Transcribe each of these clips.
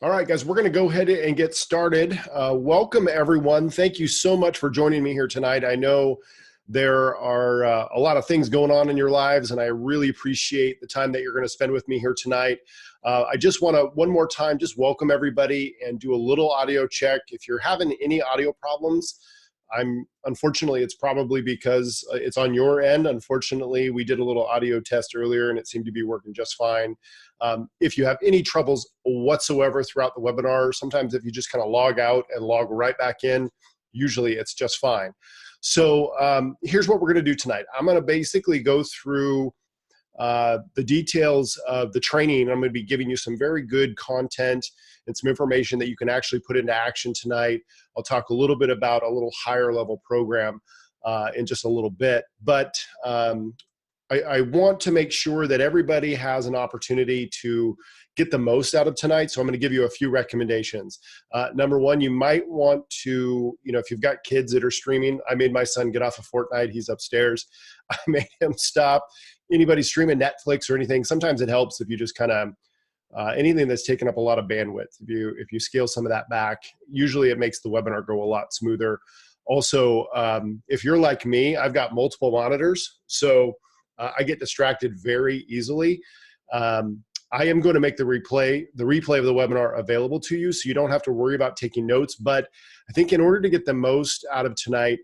All right, guys, we're going to go ahead and get started. Welcome, everyone. Thank you so much for joining me here tonight. I know there are a lot of things going on in your lives, and I really appreciate the time that you're going to spend with me here tonight. I just want to, one more time, just welcome everybody and do a little audio check. If you're having any audio problems, unfortunately, it's probably because it's on your end. Unfortunately, we did a little audio test earlier and it seemed to be working just fine. If you have any troubles whatsoever throughout the webinar, sometimes if you just kind of log out and log right back in, usually it's just fine. So here's what we're going to do tonight. I'm going to basically go through the details of the training. I'm going to be giving you some very good content and some information that you can actually put into action tonight. I'll talk a little bit about a little higher level program in just a little bit, but I want to make sure that everybody has an opportunity to get the most out of tonight. So I'm going to give you a few recommendations. Number one, you might want to, if you've got kids that are streaming, I made my son get off of Fortnite. He's upstairs. I made him stop. Anybody streaming Netflix or anything, sometimes it helps if you just kind of, anything that's taken up a lot of bandwidth. If you scale some of that back, usually it makes the webinar go a lot smoother. Also, if you're like me, I've got multiple monitors, so I get distracted very easily. I am going to make the replay of the webinar available to you, so you don't have to worry about taking notes. But I think in order to get the most out of tonight,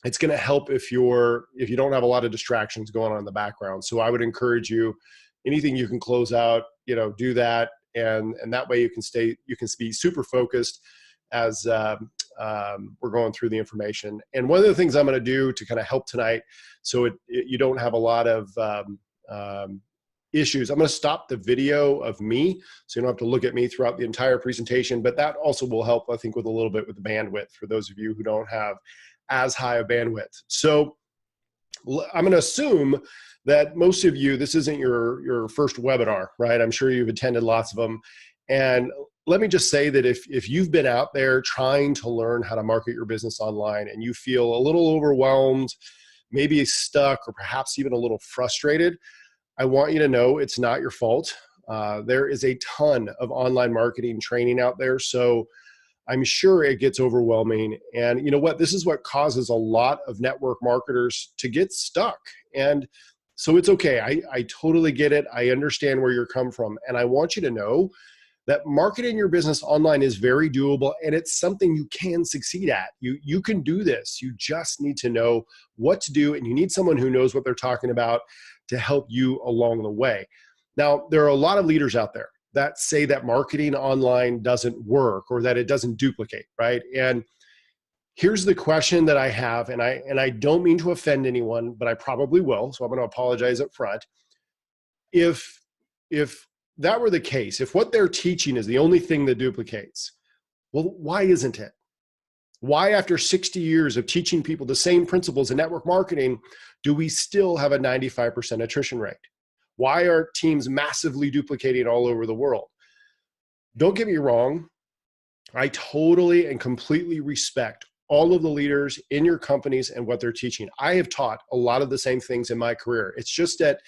it's going to help if you don't have a lot of distractions going on in the background. So I would encourage you, anything you can close out, do that, and that way you can be super focused as we're going through the information. And one of the things I'm going to do to kind of help tonight, so you don't have a lot of issues, I'm going to stop the video of me, so you don't have to look at me throughout the entire presentation. But that also will help, I think, with a little bit with the bandwidth for those of you who don't have as high a bandwidth. So I'm going to assume that most of you, this isn't your first webinar, right? I'm sure you've attended lots of them. And let me just say that if you've been out there trying to learn how to market your business online and you feel a little overwhelmed, maybe stuck, or perhaps even a little frustrated, I want you to know it's not your fault. There is a ton of online marketing training out there, so I'm sure it gets overwhelming. And you know what? This is what causes a lot of network marketers to get stuck. And so it's okay. I totally get it. I understand where you're coming from. And I want you to know that marketing your business online is very doable, and it's something you can succeed at. You can do this. You just need to know what to do, and you need someone who knows what they're talking about to help you along the way. Now, there are a lot of leaders out there that say that marketing online doesn't work or that it doesn't duplicate, right? And here's the question that I have, and I don't mean to offend anyone, but I probably will, so I'm going to apologize up front. If that were the case, if what they're teaching is the only thing that duplicates, well, why isn't it? Why, after 60 years of teaching people the same principles in network marketing, do we still have a 95% attrition rate? Why are teams massively duplicating all over the world? Don't get me wrong. I totally and completely respect all of the leaders in your companies and what they're teaching. I have taught a lot of the same things in my career. It's just that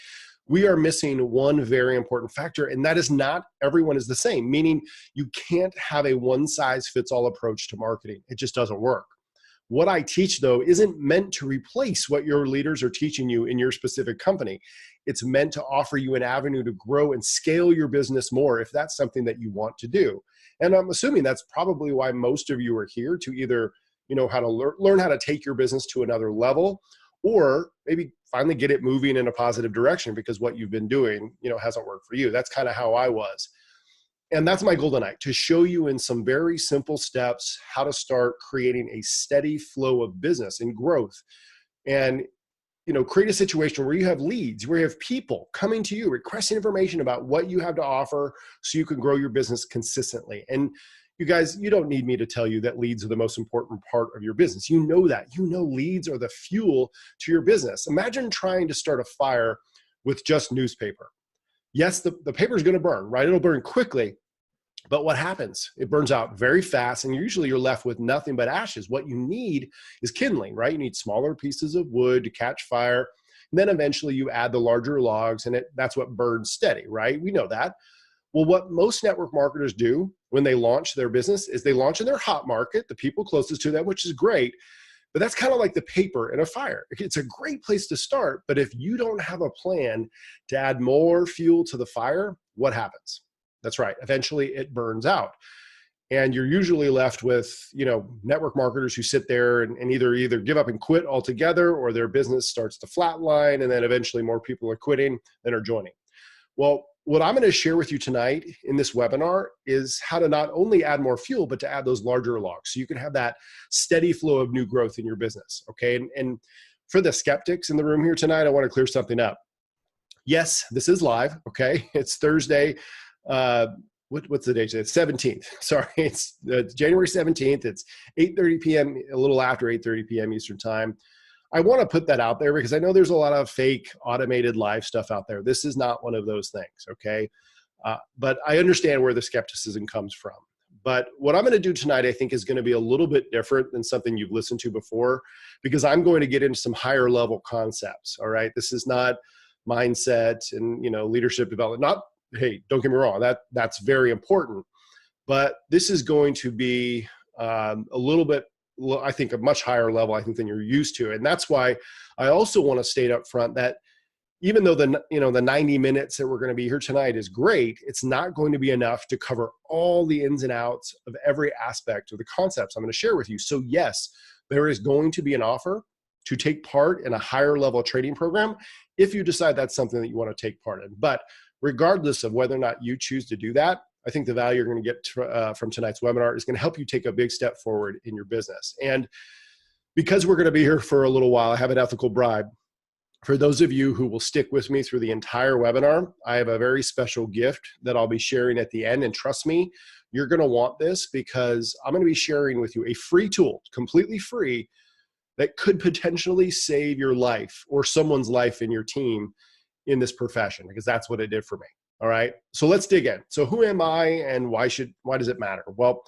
we are missing one very important factor, and that is not everyone is the same, meaning you can't have a one-size-fits-all approach to marketing. It just doesn't work. What I teach, though, isn't meant to replace what your leaders are teaching you in your specific company. It's meant to offer you an avenue to grow and scale your business more if that's something that you want to do. And I'm assuming that's probably why most of you are here, to either how to learn how to take your business to another level, or maybe finally get it moving in a positive direction because what you've been doing hasn't worked for you. That's kind of how I was. And that's my goal tonight, to show you in some very simple steps how to start creating a steady flow of business and growth, and create a situation where you have leads, where you have people coming to you requesting information about what you have to offer so you can grow your business consistently. And you guys, you don't need me to tell you that leads are the most important part of your business. You know that. Leads are the fuel to your business. Imagine trying to start a fire with just newspaper. Yes, the paper is going to burn, right? It'll burn quickly. But what happens? It burns out very fast, and usually you're left with nothing but ashes. What you need is kindling, right? You need smaller pieces of wood to catch fire. And then eventually you add the larger logs, and that's what burns steady, right? We know that. Well, what most network marketers do when they launch their business is they launch in their hot market, the people closest to them, which is great. But that's kind of like the paper in a fire. It's a great place to start, but if you don't have a plan to add more fuel to the fire, what happens? That's right. Eventually it burns out. And you're usually left with, network marketers who sit there and either give up and quit altogether, or their business starts to flatline, and then eventually more people are quitting than are joining. Well, what I'm going to share with you tonight in this webinar is how to not only add more fuel, but to add those larger logs so you can have that steady flow of new growth in your business. Okay. And for the skeptics in the room here tonight, I want to clear something up. Yes, this is live. Okay. It's Thursday. What's the date today? It's 17th. Sorry. It's January 17th. It's 8:30 p.m., a little after 8:30 p.m. Eastern time. I want to put that out there because I know there's a lot of fake automated live stuff out there. This is not one of those things, okay? But I understand where the skepticism comes from. But what I'm going to do tonight, I think, is going to be a little bit different than something you've listened to before, because I'm going to get into some higher level concepts, all right? This is not mindset and, leadership development. Hey, don't get me wrong, that's very important. But this is going to be a little bit, I think, a much higher level, I think, than you're used to. And that's why I also want to state up front that even though the 90 minutes that we're going to be here tonight is great, it's not going to be enough to cover all the ins and outs of every aspect of the concepts I'm going to share with you. So yes, there is going to be an offer to take part in a higher level training program if you decide that's something that you want to take part in. But regardless of whether or not you choose to do that, I think the value you're going to get from tonight's webinar is going to help you take a big step forward in your business. And because we're going to be here for a little while, I have an ethical bribe. For those of you who will stick with me through the entire webinar, I have a very special gift that I'll be sharing at the end. And trust me, you're going to want this, because I'm going to be sharing with you a free tool, completely free, that could potentially save your life or someone's life in your team in this profession, because that's what it did for me. All right. So let's dig in. So who am I and why does it matter? Well,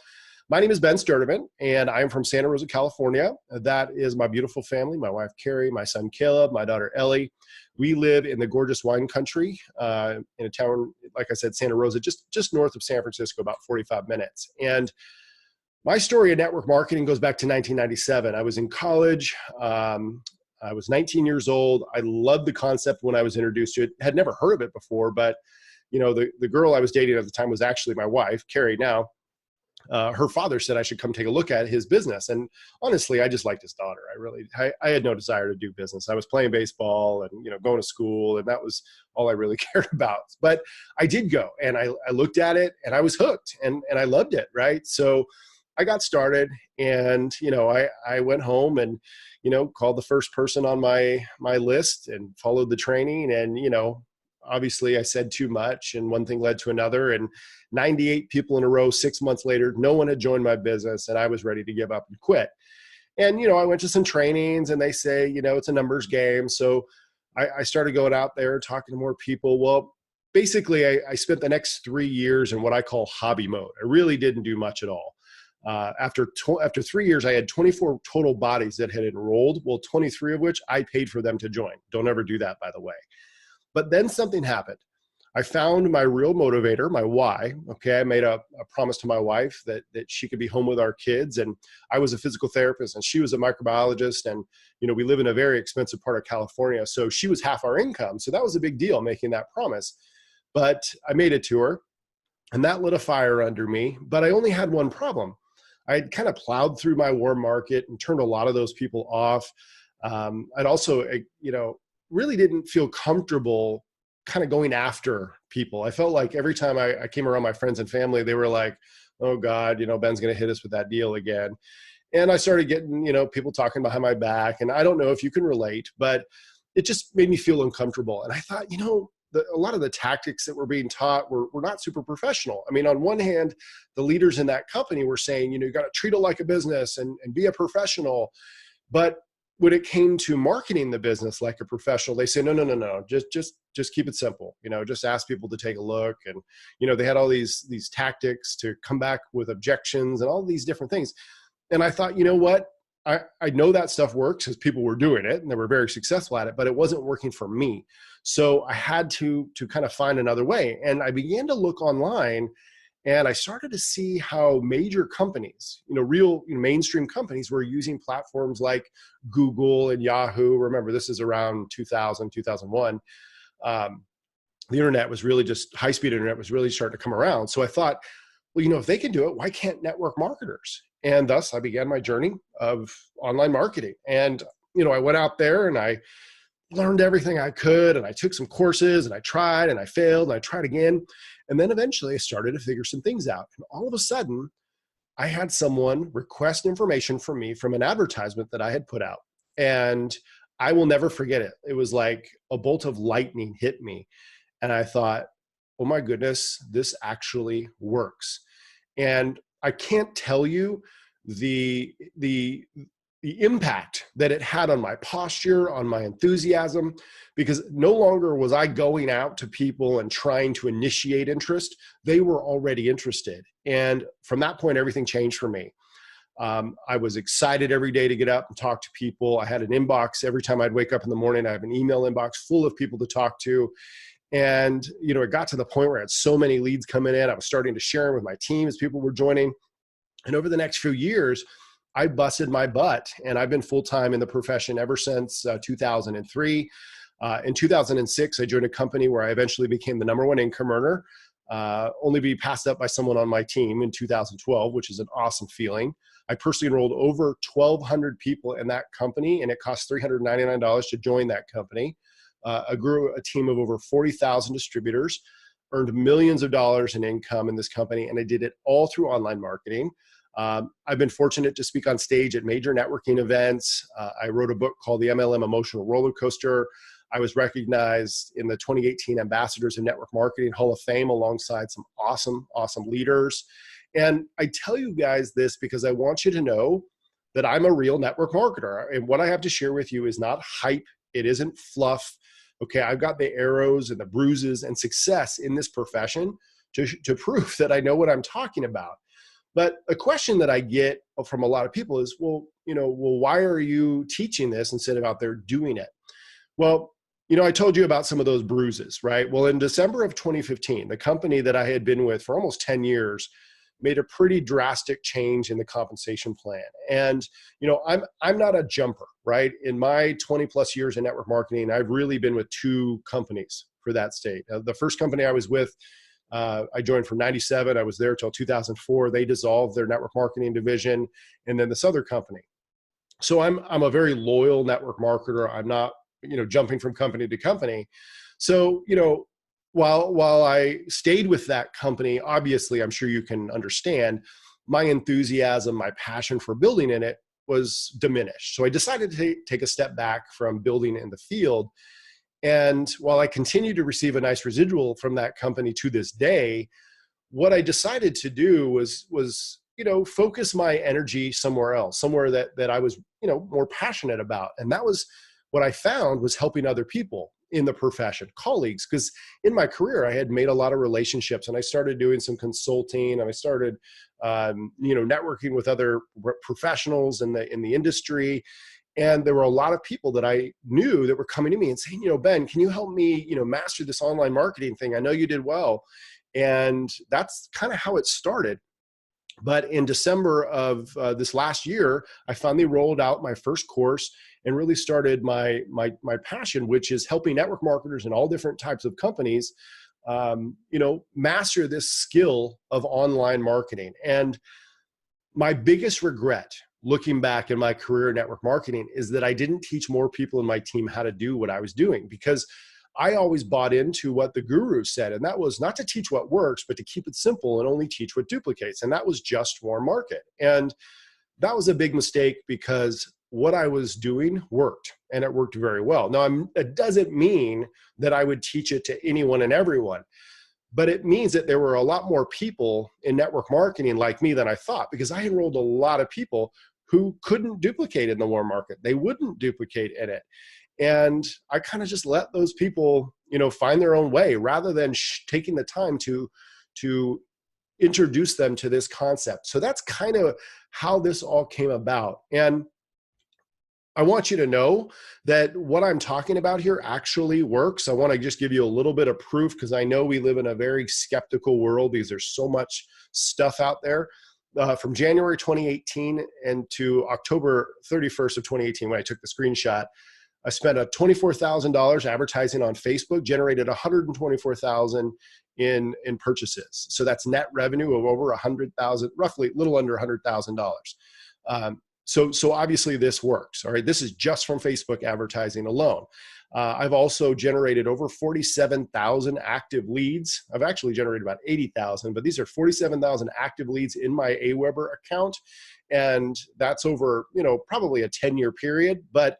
my name is Ben Sturdivant, and I'm from Santa Rosa, California. That is my beautiful family, my wife, Carrie, my son, Caleb, my daughter, Ellie. We live in the gorgeous wine country in a town, like I said, Santa Rosa, just north of San Francisco, about 45 minutes. And my story in network marketing goes back to 1997. I was in college. I was 19 years old. I loved the concept when I was introduced to it. Had never heard of it before, but the girl I was dating at the time was actually my wife, Carrie now. Her father said I should come take a look at his business. And honestly, I just liked his daughter. I had no desire to do business. I was playing baseball and, going to school, and that was all I really cared about. But I did go, and I looked at it, and I was hooked, and I loved it. Right. So I got started, and, I went home and, called the first person on my list and followed the training. And, obviously I said too much, and one thing led to another, and 98 people in a row, 6 months later, no one had joined my business, and I was ready to give up and quit. And, I went to some trainings, and they say, it's a numbers game. So I started going out there, talking to more people. Well, basically I spent the next 3 years in what I call hobby mode. I really didn't do much at all. After 3 years, I had 24 total bodies that had enrolled. Well, 23 of which I paid for them to join. Don't ever do that, by the way. But then something happened. I found my real motivator, my why. Okay, I made a promise to my wife that she could be home with our kids, and I was a physical therapist, and she was a microbiologist, and we live in a very expensive part of California, so she was half our income. So that was a big deal, making that promise. But I made it to her, and that lit a fire under me. But I only had one problem. I had kind of plowed through my warm market and turned a lot of those people off. I'd also, really didn't feel comfortable kind of going after people. I felt like every time I came around my friends and family, they were like, oh God, Ben's going to hit us with that deal again. And I started getting, people talking behind my back. And I don't know if you can relate, but it just made me feel uncomfortable. And I thought, a lot of the tactics that were being taught were not super professional. I mean, on one hand, the leaders in that company were saying, you got to treat it like a business and be a professional. But when it came to marketing the business like a professional, they say, no, just keep it simple. Just ask people to take a look. And, they had all these tactics to come back with objections and all these different things. And I thought, you know what? I know that stuff works because people were doing it and they were very successful at it, but it wasn't working for me. So I had to kind of find another way. And I began to look online, and I started to see how major companies, real mainstream companies, were using platforms like Google and Yahoo. Remember, this is around 2000, 2001. The internet was really just, high-speed internet was really starting to come around. So I thought, well, if they can do it, why can't network marketers? And thus I began my journey of online marketing. And, I went out there and I learned everything I could, and I took some courses, and I tried and I failed and I tried again. And then eventually I started to figure some things out. And all of a sudden I had someone request information from me from an advertisement that I had put out. And I will never forget it. It was like a bolt of lightning hit me. And I thought, oh my goodness, this actually works. And I can't tell you the impact that it had on my posture, on my enthusiasm, because no longer was I going out to people and trying to initiate interest. They were already interested. And from that point, everything changed for me. I was excited every day to get up and talk to people. I had an inbox every time I'd wake up in the morning. I have an email inbox full of people to talk to. And, it got to the point where I had so many leads coming in. I was starting to share them with my team as people were joining. And over the next few years, I busted my butt, and I've been full-time in the profession ever since 2003. In 2006, I joined a company where I eventually became the #1 income earner, only be passed up by someone on my team in 2012, which is an awesome feeling. I personally enrolled over 1,200 people in that company, and it cost $399 to join that company. I grew a team of over 40,000 distributors, earned millions of dollars in income in this company, and I did it all through online marketing. I've been fortunate to speak on stage at major networking events. I wrote a book called The MLM Emotional Roller Coaster. I was recognized in the 2018 Ambassadors in Network Marketing Hall of Fame alongside some awesome, awesome leaders. And I tell you guys this because I want you to know that I'm a real network marketer. And what I have to share with you is not hype. It isn't fluff. Okay, I've got the arrows and the bruises and success in this profession to prove that I know what I'm talking about. But a question that I get from a lot of people is, well, why are you teaching this instead of out there doing it? Well, I told you about some of those bruises, right? Well, in December of 2015, the company that I had been with for almost 10 years made a pretty drastic change in the compensation plan. And, I'm not a jumper, right? In my 20 plus years in network marketing, I've really been with 2 companies for that state. The first company I was with, I joined from 97. I was there till 2004. They dissolved their network marketing division, and then this other company. So I'm a very loyal network marketer. I'm not, jumping from company to company. So, while I stayed with that company, obviously, I'm sure you can understand, my enthusiasm, my passion for building in it was diminished. So I decided to take a step back from building in the field. And while I continue to receive a nice residual from that company to this day, what I decided to do was focus my energy somewhere else, somewhere that I was, more passionate about. And that was what I found was helping other people in the profession, colleagues, because in my career, I had made a lot of relationships, and I started doing some consulting, and I started, networking with other professionals in the industry. And there were a lot of people that I knew that were coming to me and saying, Ben, can you help me, master this online marketing thing? I know you did well. And that's kind of how it started. But in December of this last year, I finally rolled out my first course and really started my passion, which is helping network marketers in all different types of companies, master this skill of online marketing. And my biggest regret, looking back in my career in network marketing, is that I didn't teach more people in my team how to do what I was doing, because I always bought into what the guru said, and that was not to teach what works, but to keep it simple and only teach what duplicates. And that was just warm market. And that was a big mistake, because what I was doing worked, and it worked very well. Now, it doesn't mean that I would teach it to anyone and everyone, but it means that there were a lot more people in network marketing like me than I thought, because I enrolled a lot of people who couldn't duplicate in the warm market. They wouldn't duplicate in it. And I kind of just let those people, find their own way, rather than taking the time to introduce them to this concept. So that's kind of how this all came about. And I want you to know that what I'm talking about here actually works. I want to just give you a little bit of proof because I know we live in a very skeptical world because there's so much stuff out there. From January 2018 and to October 31st of 2018, when I took the screenshot, I spent a $24,000 advertising on Facebook, generated $124,000 in purchases. So that's net revenue of over 100,000, roughly a little under $100,000. So obviously this works. All right, this is just from Facebook advertising alone. I've also generated over 47,000 active leads. I've actually generated about 80,000, but these are 47,000 active leads in my Aweber account, and that's over probably a 10-year period. But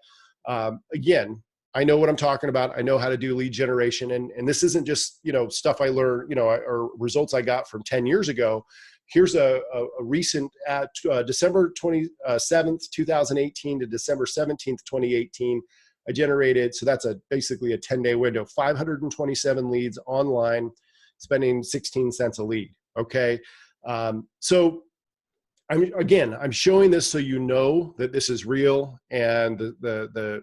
again, I know what I'm talking about. I know how to do lead generation, and this isn't just stuff I learned or results I got from 10 years ago. Here's a recent at December 27th, 2018 to December 17th, 2018. I generated, so that's basically a 10-day window, 527 leads online, spending 16 cents a lead. Okay, so I'm showing this so you know that this is real, and the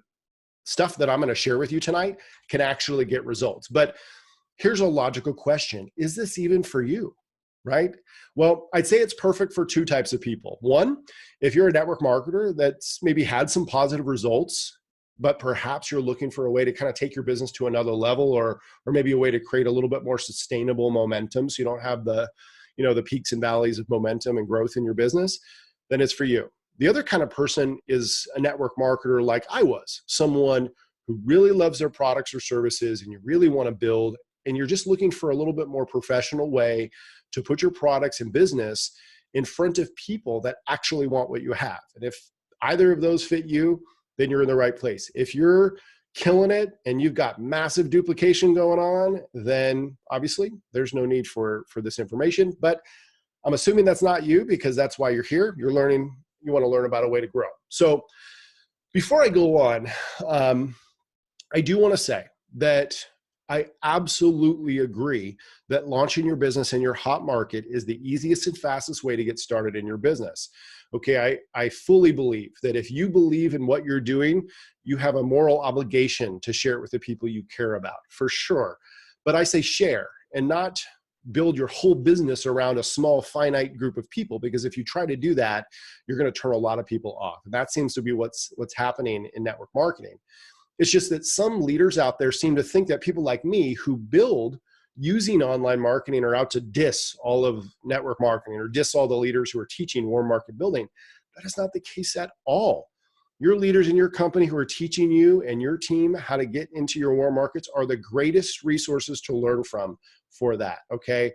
stuff that I'm going to share with you tonight can actually get results. But here's a logical question: is this even for you? Right? Well, I'd say it's perfect for two types of people. One, if you're a network marketer that's maybe had some positive results, but perhaps you're looking for a way to kind of take your business to another level, or maybe a way to create a little bit more sustainable momentum so you don't have the peaks and valleys of momentum and growth in your business, then it's for you. The other kind of person is a network marketer like I was, someone who really loves their products or services and you really want to build, and you're just looking for a little bit more professional way to put your products and business in front of people that actually want what you have. And if either of those fit you, then you're in the right place. If you're killing it and you've got massive duplication going on, then obviously there's no need for this information. But I'm assuming that's not you, because that's why you're here. You're learning, you want to learn about a way to grow. So before I go on, I do want to say that I absolutely agree that launching your business in your hot market is the easiest and fastest way to get started in your business. Okay, I fully believe that if you believe in what you're doing, you have a moral obligation to share it with the people you care about, for sure. But I say share and not build your whole business around a small finite group of people, because if you try to do that, you're going to turn a lot of people off. And that seems to be what's happening in network marketing. It's just that some leaders out there seem to think that people like me who build using online marketing are out to diss all of network marketing or diss all the leaders who are teaching warm market building. That is not the case at all. Your leaders in your company who are teaching you and your team how to get into your warm markets are the greatest resources to learn from for that, okay?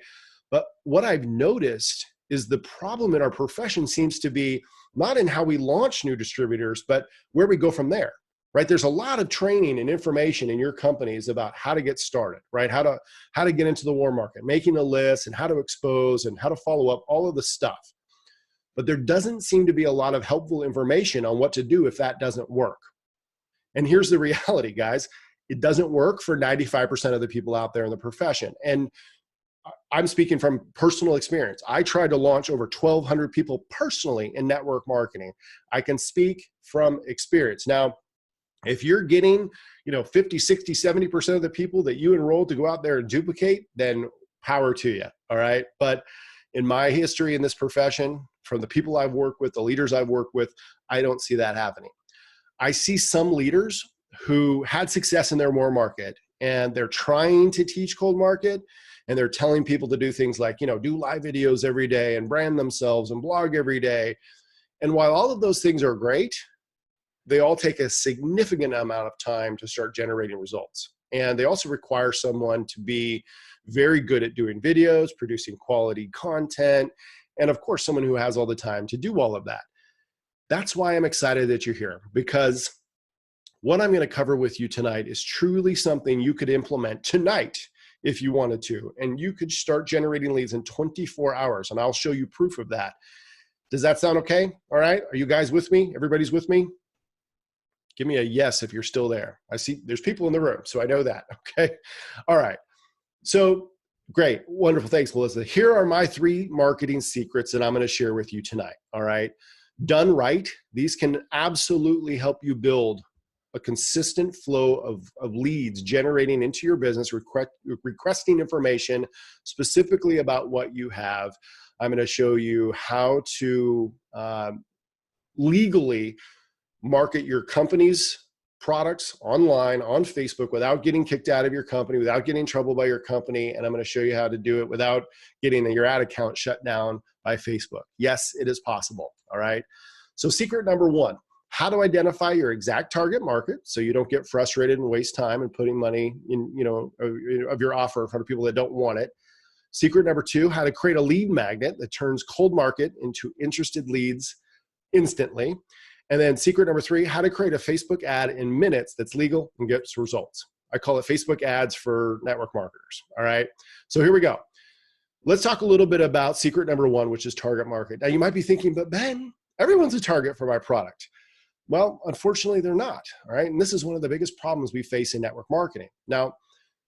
But what I've noticed is the problem in our profession seems to be not in how we launch new distributors, but where we go from there. Right? There's a lot of training and information in your companies about how to get started, right? How to get into the warm market, making a list, and how to expose and how to follow up, all of the stuff. But there doesn't seem to be a lot of helpful information on what to do if that doesn't work. And here's the reality, guys. It doesn't work for 95% of the people out there in the profession. And I'm speaking from personal experience. I tried to launch over 1,200 people personally in network marketing. I can speak from experience. Now, if you're getting, 50, 60, 70% of the people that you enrolled to go out there and duplicate, then power to you, all right? But in my history in this profession, from the people I've worked with, the leaders I've worked with, I don't see that happening. I see some leaders who had success in their warm market, and they're trying to teach cold market, and they're telling people to do things like, do live videos every day and brand themselves and blog every day. And while all of those things are great, they all take a significant amount of time to start generating results. And they also require someone to be very good at doing videos, producing quality content, and of course, someone who has all the time to do all of that. That's why I'm excited that you're here, because what I'm going to cover with you tonight is truly something you could implement tonight if you wanted to, and you could start generating leads in 24 hours, and I'll show you proof of that. Does that sound okay? All right. Are you guys with me? Everybody's with me? Give me a yes if you're still there. I see there's people in the room, so I know that. Okay. All right. So great. Wonderful. Thanks, Melissa. Here are my 3 marketing secrets that I'm going to share with you tonight. All right. Done right, these can absolutely help you build a consistent flow of leads generating into your business, requesting information specifically about what you have. I'm going to show you how to legally market your company's products online on Facebook without getting kicked out of your company, without getting in trouble by your company. And I'm going to show you how to do it without getting your ad account shut down by Facebook. Yes, it is possible. All right. So secret number one, how to identify your exact target market so you don't get frustrated and waste time and putting money in, of your offer in front of people that don't want it. Secret number two, how to create a lead magnet that turns cold market into interested leads instantly. And then secret number three, how to create a Facebook ad in minutes that's legal and gets results. I call it Facebook ads for network marketers. All right. So here we go. Let's talk a little bit about secret number one, which is target market. Now you might be thinking, but Ben, everyone's a target for my product. Well, unfortunately, they're not. All right. And this is one of the biggest problems we face in network marketing. Now,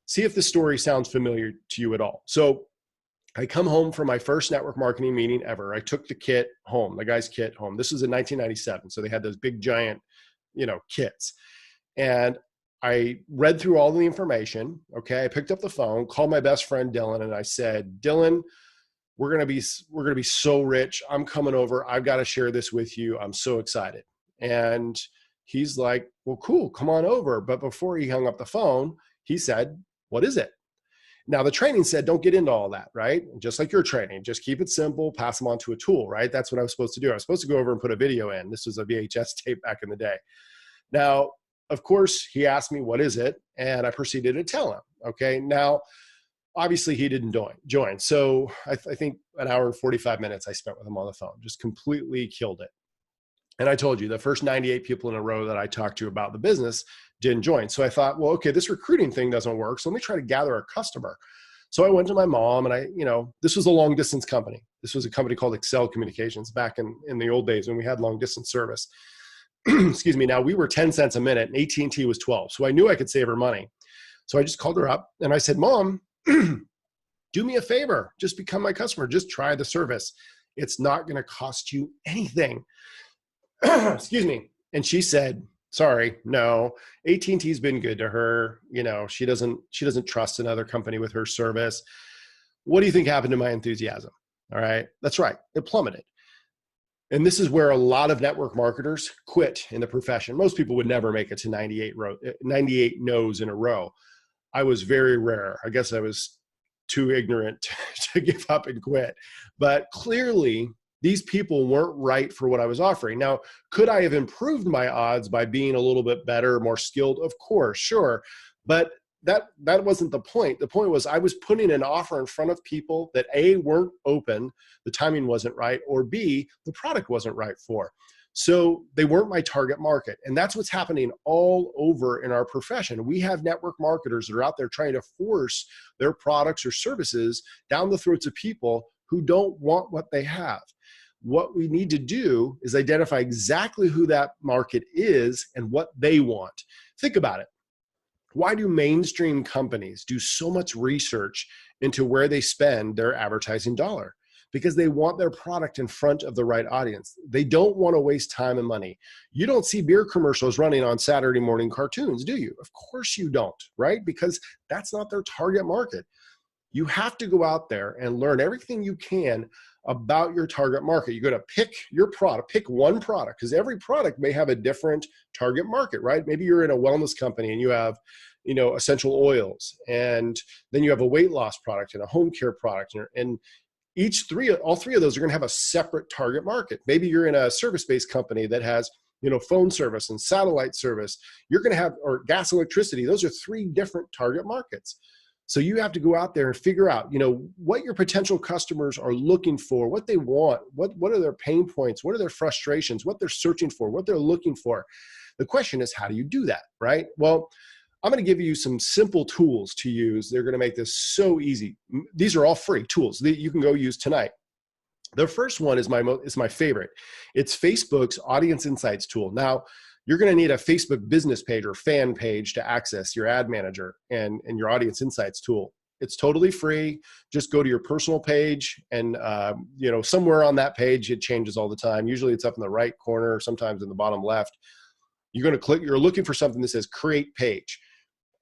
see if this story sounds familiar to you at all. So I come home from my first network marketing meeting ever. I took the kit home, the guy's kit home. This was in 1997. So they had those big giant, kits. And I read through all the information. Okay. I picked up the phone, called my best friend, Dylan. And I said, Dylan, we're going to be so rich. I'm coming over. I've got to share this with you. I'm so excited. And he's like, well, cool, come on over. But before he hung up the phone, he said, what is it? Now, the training said, don't get into all that, right? Just like your training, just keep it simple, pass them on to a tool, right? That's what I was supposed to do. I was supposed to go over and put a video in. This was a VHS tape back in the day. Now, of course, he asked me, what is it? And I proceeded to tell him, okay? Now, obviously, he didn't join. So I think an hour and 45 minutes I spent with him on the phone, just completely killed it. And I told you, the first 98 people in a row that I talked to about the business didn't join. So I thought, well, okay, this recruiting thing doesn't work. So let me try to gather a customer. So I went to my mom and this was a long distance company. This was a company called Excel Communications back in the old days when we had long distance service. Excuse me. Now we were 10 cents a minute and AT&T was 12. So I knew I could save her money. So I just called her up and I said, Mom, do me a favor. Just become my customer. Just try the service. It's not going to cost you anything. Excuse me. And she said, sorry, no, AT&T's been good to her. She doesn't trust another company with her service. What do you think happened to my enthusiasm? All right. That's right. It plummeted. And this is where a lot of network marketers quit in the profession. Most people would never make it to 98 no's in a row. I was very rare. I guess I was too ignorant to give up and quit. But clearly, these people weren't right for what I was offering. Now, could I have improved my odds by being a little bit better, more skilled? Of course, sure. But that wasn't the point. The point was I was putting an offer in front of people that A, weren't open, the timing wasn't right, or B, the product wasn't right for. So they weren't my target market. And that's what's happening all over in our profession. We have network marketers that are out there trying to force their products or services down the throats of people who don't want what they have. What we need to do is identify exactly who that market is and what they want. Think about it. Why do mainstream companies do so much research into where they spend their advertising dollar? Because they want their product in front of the right audience. They don't want to waste time and money. You don't see beer commercials running on Saturday morning cartoons, do you? Of course you don't, right? Because that's not their target market. You have to go out there and learn everything you can about your target market. You're going to pick your product, pick one product, because every product may have a different target market, right? Maybe you're in a wellness company and you have, essential oils, and then you have a weight loss product and a home care product, and all three of those are going to have a separate target market. Maybe you're in a service-based company that has, phone service and satellite service. You're going to have, or gas, electricity. Those are three different target markets. So you have to go out there and figure out, what your potential customers are looking for, what they want, what are their pain points, what are their frustrations, what they're searching for, what they're looking for. The question is, how do you do that, right? Well, I'm going to give you some simple tools to use. They're going to make this so easy. These are all free tools that you can go use tonight. The first one is my favorite. It's Facebook's Audience Insights tool. Now, you're going to need a Facebook business page or fan page to access your ad manager and your Audience Insights tool. It's totally free. Just go to your personal page, and somewhere on that page, it changes all the time. Usually it's up in the right corner, sometimes in the bottom left. You're going to click, you're looking for something that says create page.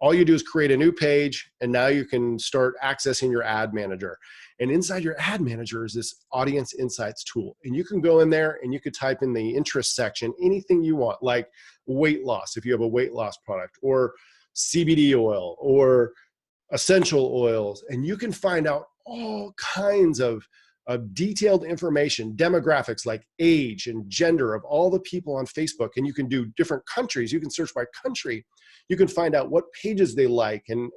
All you do is create a new page, and now you can start accessing your ad manager. And inside your ad manager is this audience insights tool. And you can go in there and you could type in the interest section, anything you want, like weight loss, if you have a weight loss product, or CBD oil, or essential oils. And you can find out all kinds of detailed information, demographics like age and gender of all the people on Facebook. And you can do different countries. You can search by country. You can find out what pages they like, and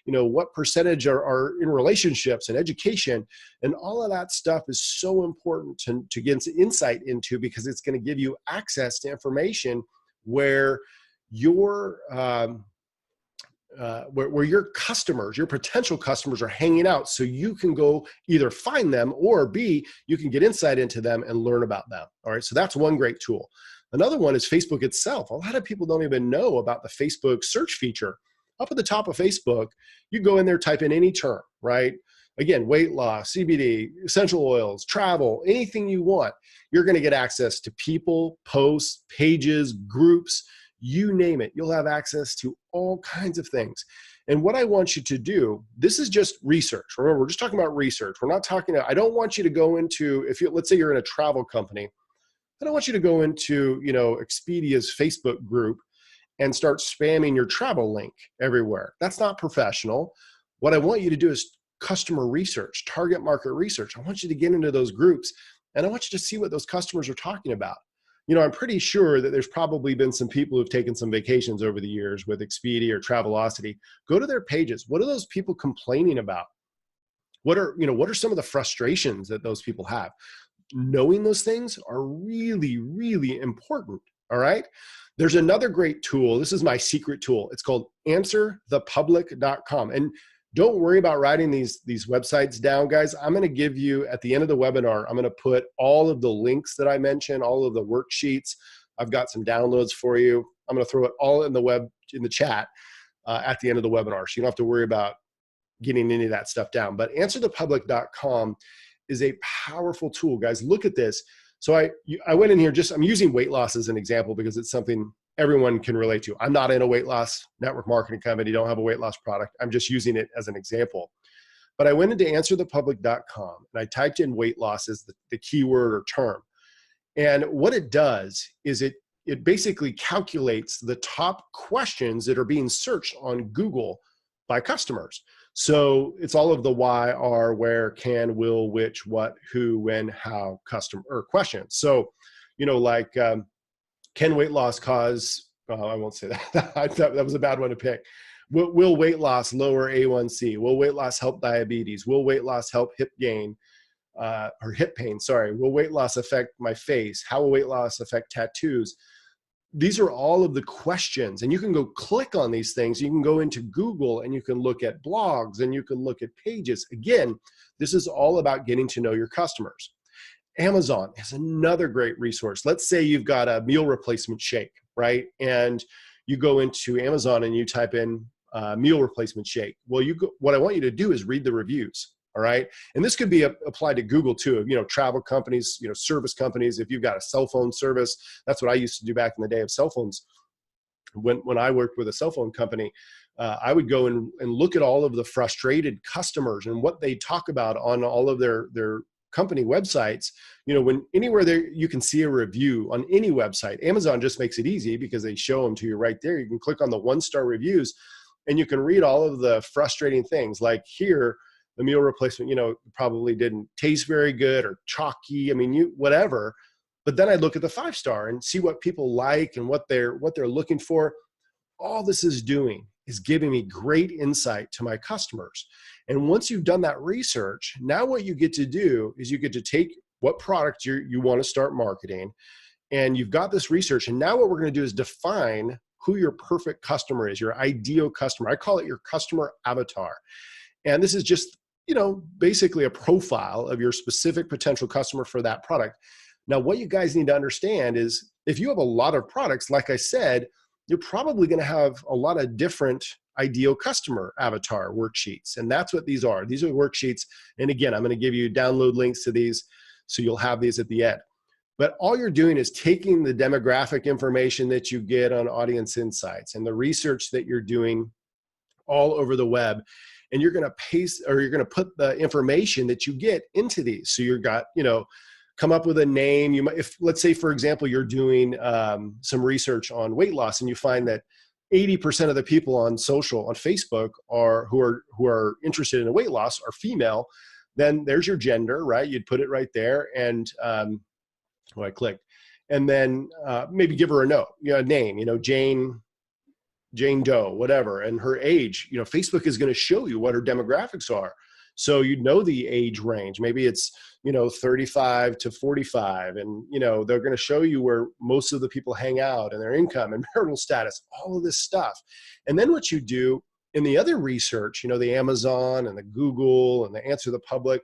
what percentage are in relationships and education. And all of that stuff is so important to get insight into, because it's going to give you access to information where your customers, your potential customers, are hanging out, so you can go either find them, or B, you can get insight into them and learn about them. All right, so that's one great tool. Another one is Facebook itself. A lot of people don't even know about the Facebook search feature. Up at the top of Facebook, you go in there, type in any term, right? Again, weight loss, CBD, essential oils, travel, anything you want. You're going to get access to people, posts, pages, groups, you name it. You'll have access to all kinds of things. And what I want you to do, this is just research. Remember, we're just talking about research. We're not talking, I don't want you to go into, let's say you're in a travel company, I don't want you to go into, Expedia's Facebook group and start spamming your travel link everywhere. That's not professional. What I want you to do is customer research, target market research. I want you to get into those groups, and I want you to see what those customers are talking about. I'm pretty sure that there's probably been some people who've taken some vacations over the years with Expedia or Travelocity. Go to their pages. What are those people complaining about? What are some of the frustrations that those people have? Knowing those things are really, really important. All right. There's another great tool. This is my secret tool. It's called answerthepublic.com. And don't worry about writing these websites down, guys. I'm going to give you, at the end of the webinar, I'm going to put all of the links that I mentioned, all of the worksheets. I've got some downloads for you. I'm going to throw it all in the chat at the end of the webinar. So you don't have to worry about getting any of that stuff down. But answerthepublic.com is a powerful tool, guys. Look at this. So I went in here, I'm using weight loss as an example because it's something everyone can relate to. I'm not in a weight loss network marketing company, don't have a weight loss product. I'm just using it as an example. But I went into answerthepublic.com and I typed in weight loss as the keyword or term. And what it does is it basically calculates the top questions that are being searched on Google by customers. So it's all of the why, are, where, can, will, which, what, who, when, how, customer questions. So, can weight loss cause, I won't say that. That was a bad one to pick. Will weight loss lower A1C? Will weight loss help diabetes? Will weight loss help hip gain or hip pain? Sorry. Will weight loss affect my face? How will weight loss affect tattoos? These are all of the questions, and you can go click on these things. You can go into Google and you can look at blogs and you can look at pages. Again, this is all about getting to know your customers. Amazon is another great resource. Let's say you've got a meal replacement shake, right? And you go into Amazon and you type in meal replacement shake. Well, what I want you to do is read the reviews. All right. And this could be applied to Google too, travel companies, service companies. If you've got a cell phone service, that's what I used to do back in the day of cell phones. When I worked with a cell phone company, I would go and look at all of the frustrated customers and what they talk about on all of their company websites. When anywhere there you can see a review on any website. Amazon just makes it easy because they show them to you right there. You can click on the 1-star reviews and you can read all of the frustrating things, like here, the meal replacement, probably didn't taste very good or chalky. Whatever. But then I look at the 5-star and see what people like and what they're looking for. All this is doing is giving me great insight to my customers. And once you've done that research, now what you get to do is you get to take what product you want to start marketing, and you've got this research. And now what we're going to do is define who your perfect customer is, your ideal customer. I call it your customer avatar. And this is just basically a profile of your specific potential customer for that product. Now, what you guys need to understand is if you have a lot of products, like I said, you're probably going to have a lot of different ideal customer avatar worksheets. And that's what these are. These are worksheets. And again, I'm going to give you download links to these, so you'll have these at the end. But all you're doing is taking the demographic information that you get on Audience Insights and the research that you're doing all over the web, and you're going to paste, or you're going to put the information that you get into these. So you've got, come up with a name. You might, if let's say, for example, you're doing some research on weight loss, and you find that 80% of the people on social, on Facebook, who are interested in weight loss are female. Then there's your gender, right? You'd put it right there, and I clicked, and then maybe give her a name, Jane Doe, whatever, and her age. Facebook is going to show you what her demographics are, so the age range. Maybe it's 35 to 45, and they're going to show you where most of the people hang out and their income and marital status, all of this stuff. And then what you do in the other research, the Amazon and the Google and the Answer the Public,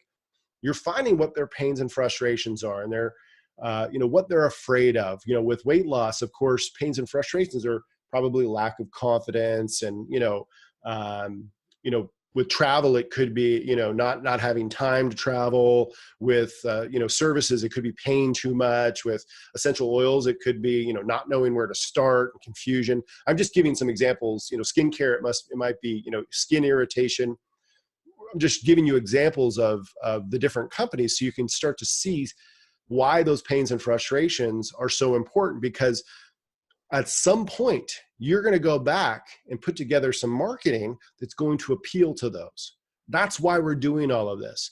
you're finding what their pains and frustrations are, and their what they're afraid of. With weight loss, of course, pains and frustrations are probably lack of confidence, and with travel, it could be not having time to travel. With services, it could be paying too much. With essential oils, it could be not knowing where to start, and confusion. I'm just giving some examples. Skincare, it might be skin irritation. I'm just giving you examples of the different companies, so you can start to see why those pains and frustrations are so important, because at some point you're going to go back and put together some marketing that's going to appeal to those. That's why we're doing all of this.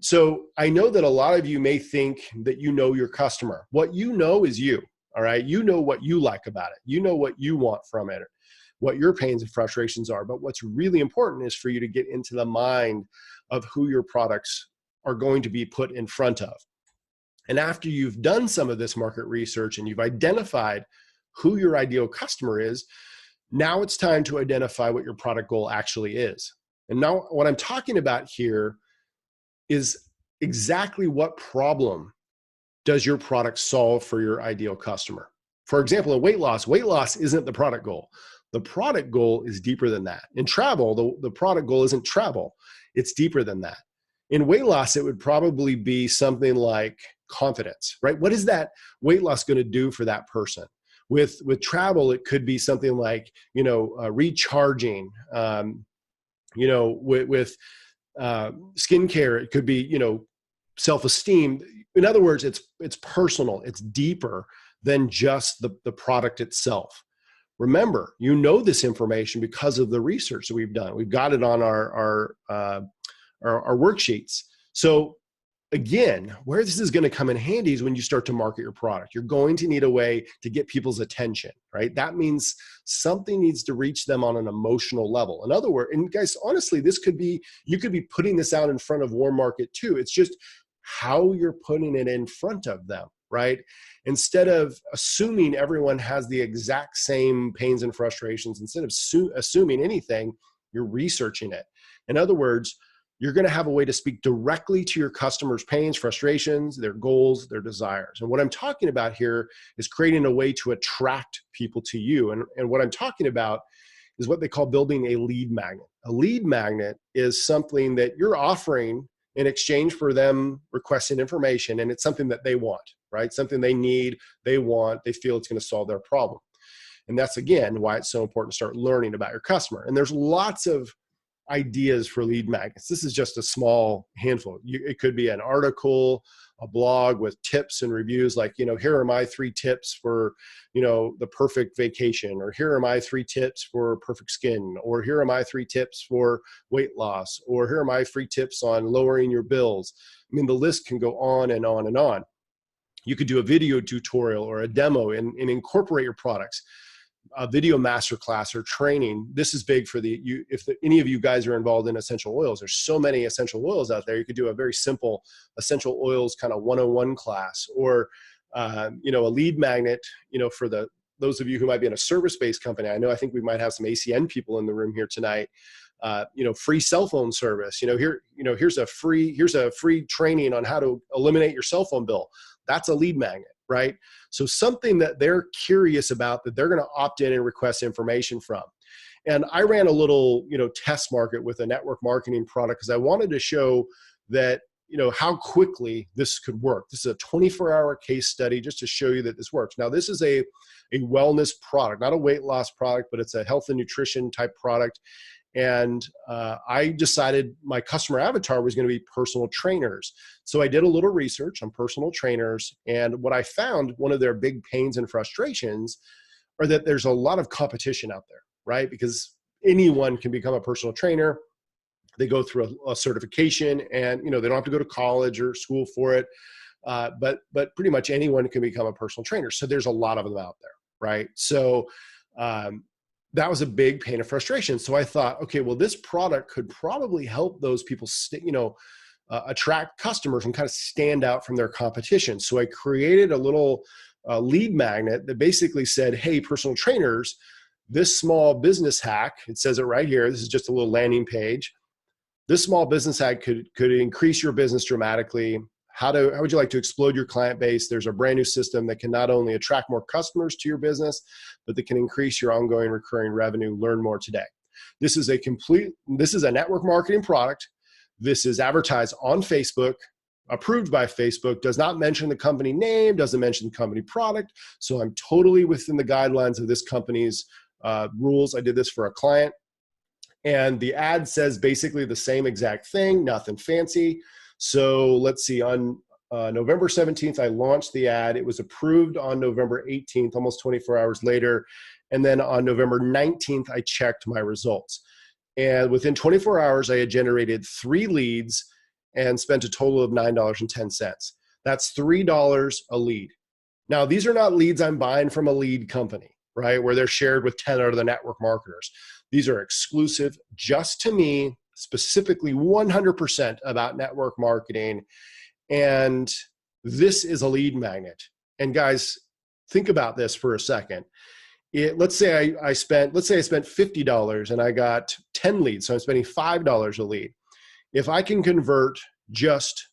So I know that a lot of you may think that your customer. What you know is you, all right? You know what you like about it. You know what you want from it, what your pains and frustrations are. But what's really important is for you to get into the mind of who your products are going to be put in front of. And after you've done some of this market research and you've identified who your ideal customer is, now it's time to identify what your product goal actually is. And now what I'm talking about here is exactly what problem does your product solve for your ideal customer. For example, in weight loss isn't the product goal. The product goal is deeper than that. In travel, the product goal isn't travel. It's deeper than that. In weight loss, it would probably be something like confidence, right? What is that weight loss going to do for that person? With travel, it could be something like, recharging. With skincare, it could be, self-esteem. In other words, it's personal. It's deeper than just the product itself. Remember, this information because of the research that we've done. We've got it on our worksheets. So again, where this is going to come in handy is when you start to market your product. You're going to need a way to get people's attention, right? That means something needs to reach them on an emotional level. In other words, and guys, honestly, you could be putting this out in front of Warm Market too. It's just how you're putting it in front of them, right? Instead of assuming everyone has the exact same pains and frustrations, instead of assuming anything, you're researching it. In other words, you're going to have a way to speak directly to your customers' pains, frustrations, their goals, their desires. And what I'm talking about here is creating a way to attract people to you. And what I'm talking about is what they call building a lead magnet. A lead magnet is something that you're offering in exchange for them requesting information, and it's something that they want, right? Something they need, they want, they feel it's going to solve their problem. And that's, again, why it's so important to start learning about your customer. And there's lots of ideas for lead magnets. This is just a small handful. It could be an article, a blog with tips and reviews, like, here are my 3 tips for, the perfect vacation, or here are my 3 tips for perfect skin, or here are my 3 tips for weight loss, or here are my free tips on lowering your bills. I mean, the list can go on and on and on. You could do a video tutorial or a demo and incorporate your products. A video masterclass or training. This is big for any of you guys are involved in essential oils. There's so many essential oils out there. You could do a very simple essential oils kind of 101 class, or a lead magnet, for those of you who might be in a service-based company. I think we might have some ACN people in the room here tonight. Free cell phone service. Here's a free training on how to eliminate your cell phone bill. That's a lead magnet, right? So something that they're curious about, that they're going to opt in and request information from. And I ran a little, test market with a network marketing product because I wanted to show that, how quickly this could work. This is a 24-hour case study just to show you that this works. Now, this is a wellness product, not a weight loss product, but it's a health and nutrition type product. And I decided my customer avatar was going to be personal trainers. So I did a little research on personal trainers. And what I found, one of their big pains and frustrations are that there's a lot of competition out there, right? Because anyone can become a personal trainer. They go through a certification, and they don't have to go to college or school for it. But pretty much anyone can become a personal trainer. So there's a lot of them out there, right? So that was a big pain of frustration. So I thought, okay, well, this product could probably help those people, attract customers and kind of stand out from their competition. So I created a little lead magnet that basically said, hey, personal trainers, this small business hack, it says it right here. This is just a little landing page. This small business hack could increase your business dramatically. How would you like to explode your client base? There's a brand new system that can not only attract more customers to your business, but that can increase your ongoing recurring revenue. Learn more today. This is a network marketing product. This is advertised on Facebook, approved by Facebook, does not mention the company name, doesn't mention the company product. So I'm totally within the guidelines of this company's rules. I did this for a client. And the ad says basically the same exact thing, nothing fancy. So let's see, on November 17th, I launched the ad. It was approved on November 18th, almost 24 hours later. And then on November 19th, I checked my results. And within 24 hours, I had generated 3 leads and spent a total of $9.10. That's $3 a lead. Now, these are not leads I'm buying from a lead company, right, where they're shared with 10 other network marketers. These are exclusive just to me, specifically 100% about network marketing. And this is a lead magnet. And guys, think about this for a second. Let's say I spent $50 and I got 10 leads. So I'm spending $5 a lead. If I can convert just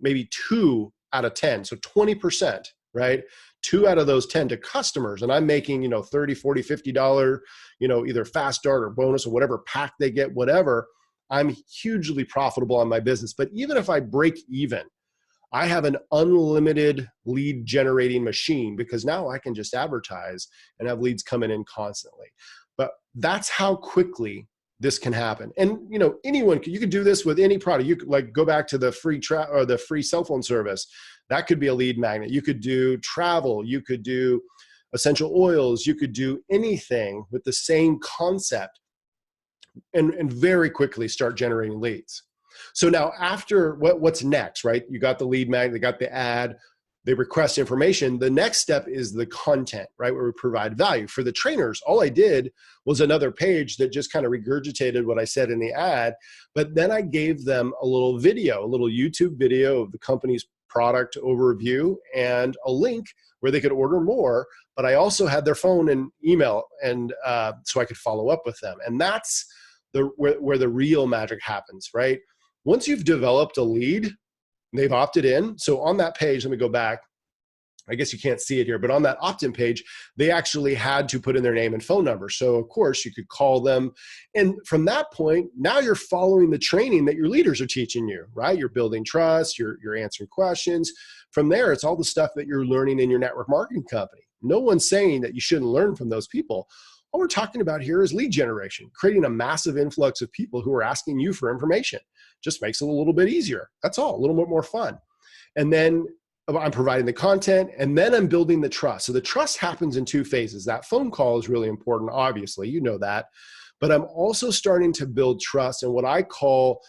maybe 2 out of 10, so 20%, right? 2 out of those 10 to customers, and I'm making, $30, $40, $50, either fast start or bonus or whatever pack they get, whatever, I'm hugely profitable on my business. But even if I break even, I have an unlimited lead generating machine because now I can just advertise and have leads coming in constantly. But that's how quickly this can happen. And anyone you could do this with any product. You could go back to the free cell phone service. That could be a lead magnet. You could do travel, you could do essential oils, you could do anything with the same concept and very quickly start generating leads. So now after what's next, right? You got the lead magnet, they got the ad, they request information. The next step is the content, right? Where we provide value. For the trainers, all I did was another page that just kind of regurgitated what I said in the ad, but then I gave them a little video, a little YouTube video of the company's product overview and a link where they could order more, but I also had their phone and email, and so I could follow up with them. And that's where the real magic happens, right? Once you've developed a lead, they've opted in. So on that page, let me go back. I guess you can't see it here, but on that opt-in page, they actually had to put in their name and phone number. So of course you could call them. And from that point, now you're following the training that your leaders are teaching you, right? You're building trust, you're answering questions. From there, it's all the stuff that you're learning in your network marketing company. No one's saying that you shouldn't learn from those people. All we're talking about here is lead generation, creating a massive influx of people who are asking you for information. Just makes it a little bit easier. That's all, a little bit more fun. And then I'm providing the content, and then I'm building the trust. So the trust happens in 2 phases. That phone call is really important, obviously, you know that. But I'm also starting to build trust in what I call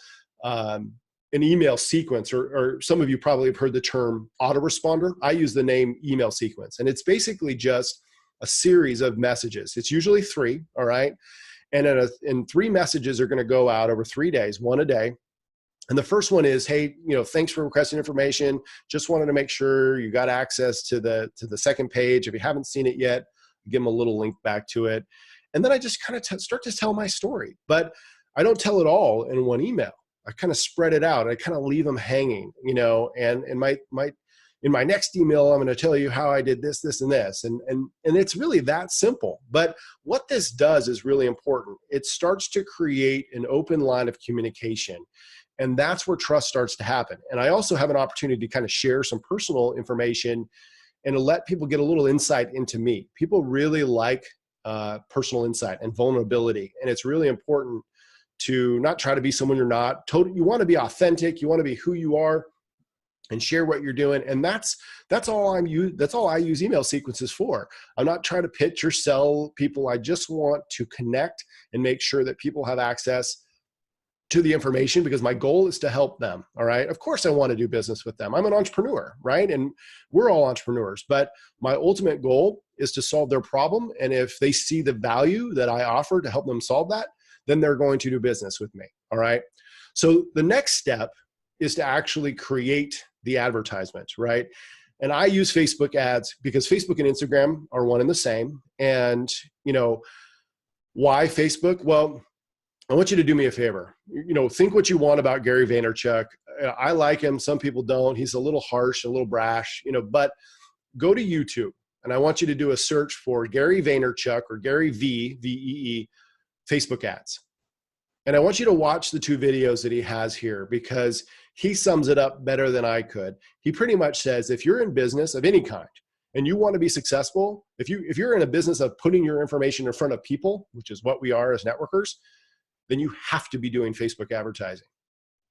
an email sequence, or some of you probably have heard the term autoresponder. I use the name email sequence, and it's basically just a series of messages. It's usually 3, all right? And 3 messages are going to go out over 3 days, 1 a day. And the first one is, hey, thanks for requesting information. Just wanted to make sure you got access to the second page. If you haven't seen it yet, give them a little link back to it. And then I just kind of start to tell my story. But I don't tell it all in one email. I kind of spread it out. I kind of leave them hanging, and might in my next email, I'm going to tell you how I did this, this, and this. And it's really that simple. But what this does is really important. It starts to create an open line of communication. And that's where trust starts to happen. And I also have an opportunity to kind of share some personal information and to let people get a little insight into me. People really like personal insight and vulnerability. And it's really important to not try to be someone you're not. You want to be authentic. You want to be who you are and share what you're doing. And that's all I use email sequences for. I'm not trying to pitch or sell people. I just want to connect and make sure that people have access to the information, because my goal is to help them. All right. Of course I want to do business with them. I'm an entrepreneur, right? And we're all entrepreneurs, but my ultimate goal is to solve their problem. And if they see the value that I offer to help them solve that, then they're going to do business with me. All right. So the next step is to actually create the advertisement, right? And I use Facebook ads because Facebook and Instagram are one and the same. And, why Facebook? Well, I want you to do me a favor. Think what you want about Gary Vaynerchuk. I like him. Some people don't. He's a little harsh, a little brash, but go to YouTube and I want you to do a search for Gary Vaynerchuk or Gary V-E-E, Facebook ads. And I want you to watch the 2 videos that he has here, because he sums it up better than I could. He pretty much says, if you're in business of any kind and you want to be successful, if you're in a business of putting your information in front of people, which is what we are as networkers, then you have to be doing Facebook advertising.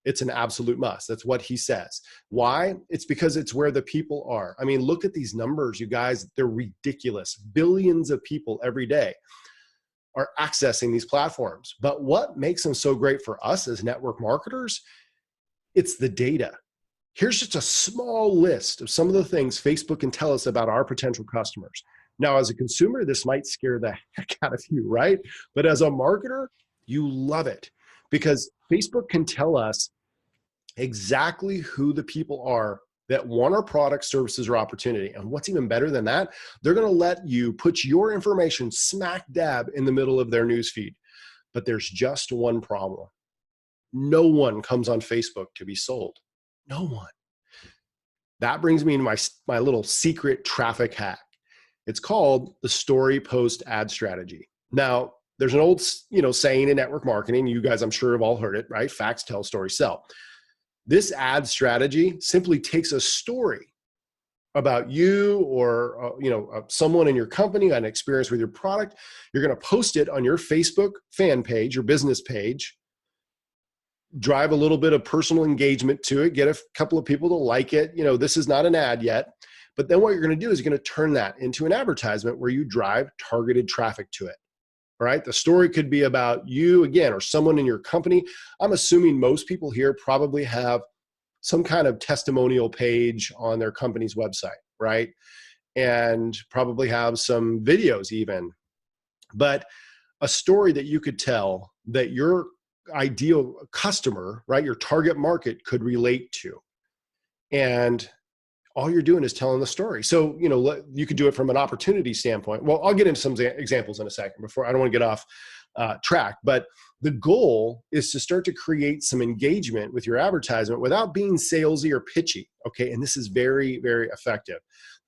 It's an absolute must. That's what he says. Why? It's because it's where the people are. I mean, look at these numbers, you guys. They're ridiculous. Billions of people every day are accessing these platforms. But what makes them so great for us as network marketers? It's the data. Here's just a small list of some of the things Facebook can tell us about our potential customers. Now, as a consumer, this might scare the heck out of you, right? But as a marketer, you love it, because Facebook can tell us exactly who the people are that want our products, services, or opportunity. And what's even better than that, they're going to let you put your information smack dab in the middle of their newsfeed. But there's just one problem. No one comes on Facebook to be sold. No one. That brings me to my little secret traffic hack. It's called the story post ad strategy. Now, there's an old, saying in network marketing, you guys, I'm sure have all heard it, right? Facts tell, stories sell. This ad strategy simply takes a story about you or, someone in your company, an experience with your product. You're going to post it on your Facebook fan page, your business page, drive a little bit of personal engagement to it, get a couple of people to like it. This is not an ad yet, but then what you're going to do is you're going to turn that into an advertisement where you drive targeted traffic to it. All right. The story could be about you again, or someone in your company. I'm assuming most people here probably have some kind of testimonial page on their company's website, right? And probably have some videos even, but a story that you could tell that your ideal customer, right, your target market could relate to. And all you're doing is telling the story. So, you could do it from an opportunity standpoint. Well, I'll get into some examples in a second I don't want to get off track. But the goal is to start to create some engagement with your advertisement without being salesy or pitchy. Okay. And this is very, very effective.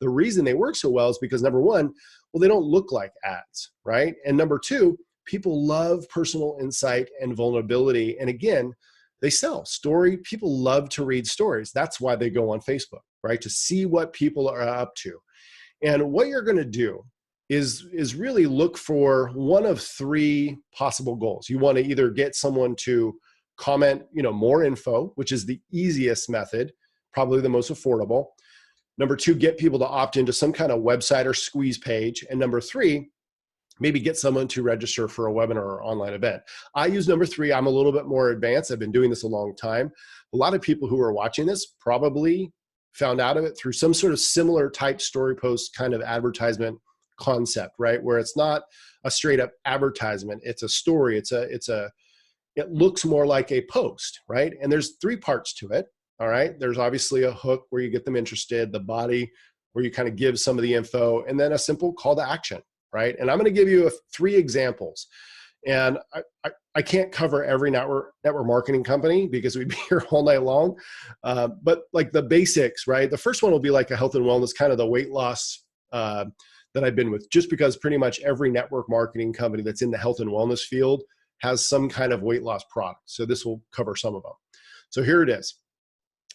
The reason they work so well is because, number one, well, they don't look like ads, right? And number two, people love personal insight and vulnerability. And again, they sell story. People love to read stories. That's why they go on Facebook, right? To see what people are up to. And what you're going to do is really look for one of 3 possible goals. You want to either get someone to comment, more info, which is the easiest method, probably the most affordable. Number 2, get people to opt into some kind of website or squeeze page. And number 3, maybe get someone to register for a webinar or online event. I use number 3. I'm a little bit more advanced. I've been doing this a long time. A lot of people who are watching this probably found out of it through some sort of similar type story post kind of advertisement concept, right? Where it's not a straight up advertisement. It's a story. It looks more like a post, right? And there's 3 parts to it. All right. There's obviously a hook where you get them interested, the body where you kind of give some of the info, and then a simple call to action. Right. And I'm going to give you 3 examples. And I can't cover every network marketing company because we'd be here all night long. But like the basics, right? The first one will be like a health and wellness, kind of the weight loss that I've been with, just because pretty much every network marketing company that's in the health and wellness field has some kind of weight loss product. So this will cover some of them. So here it is.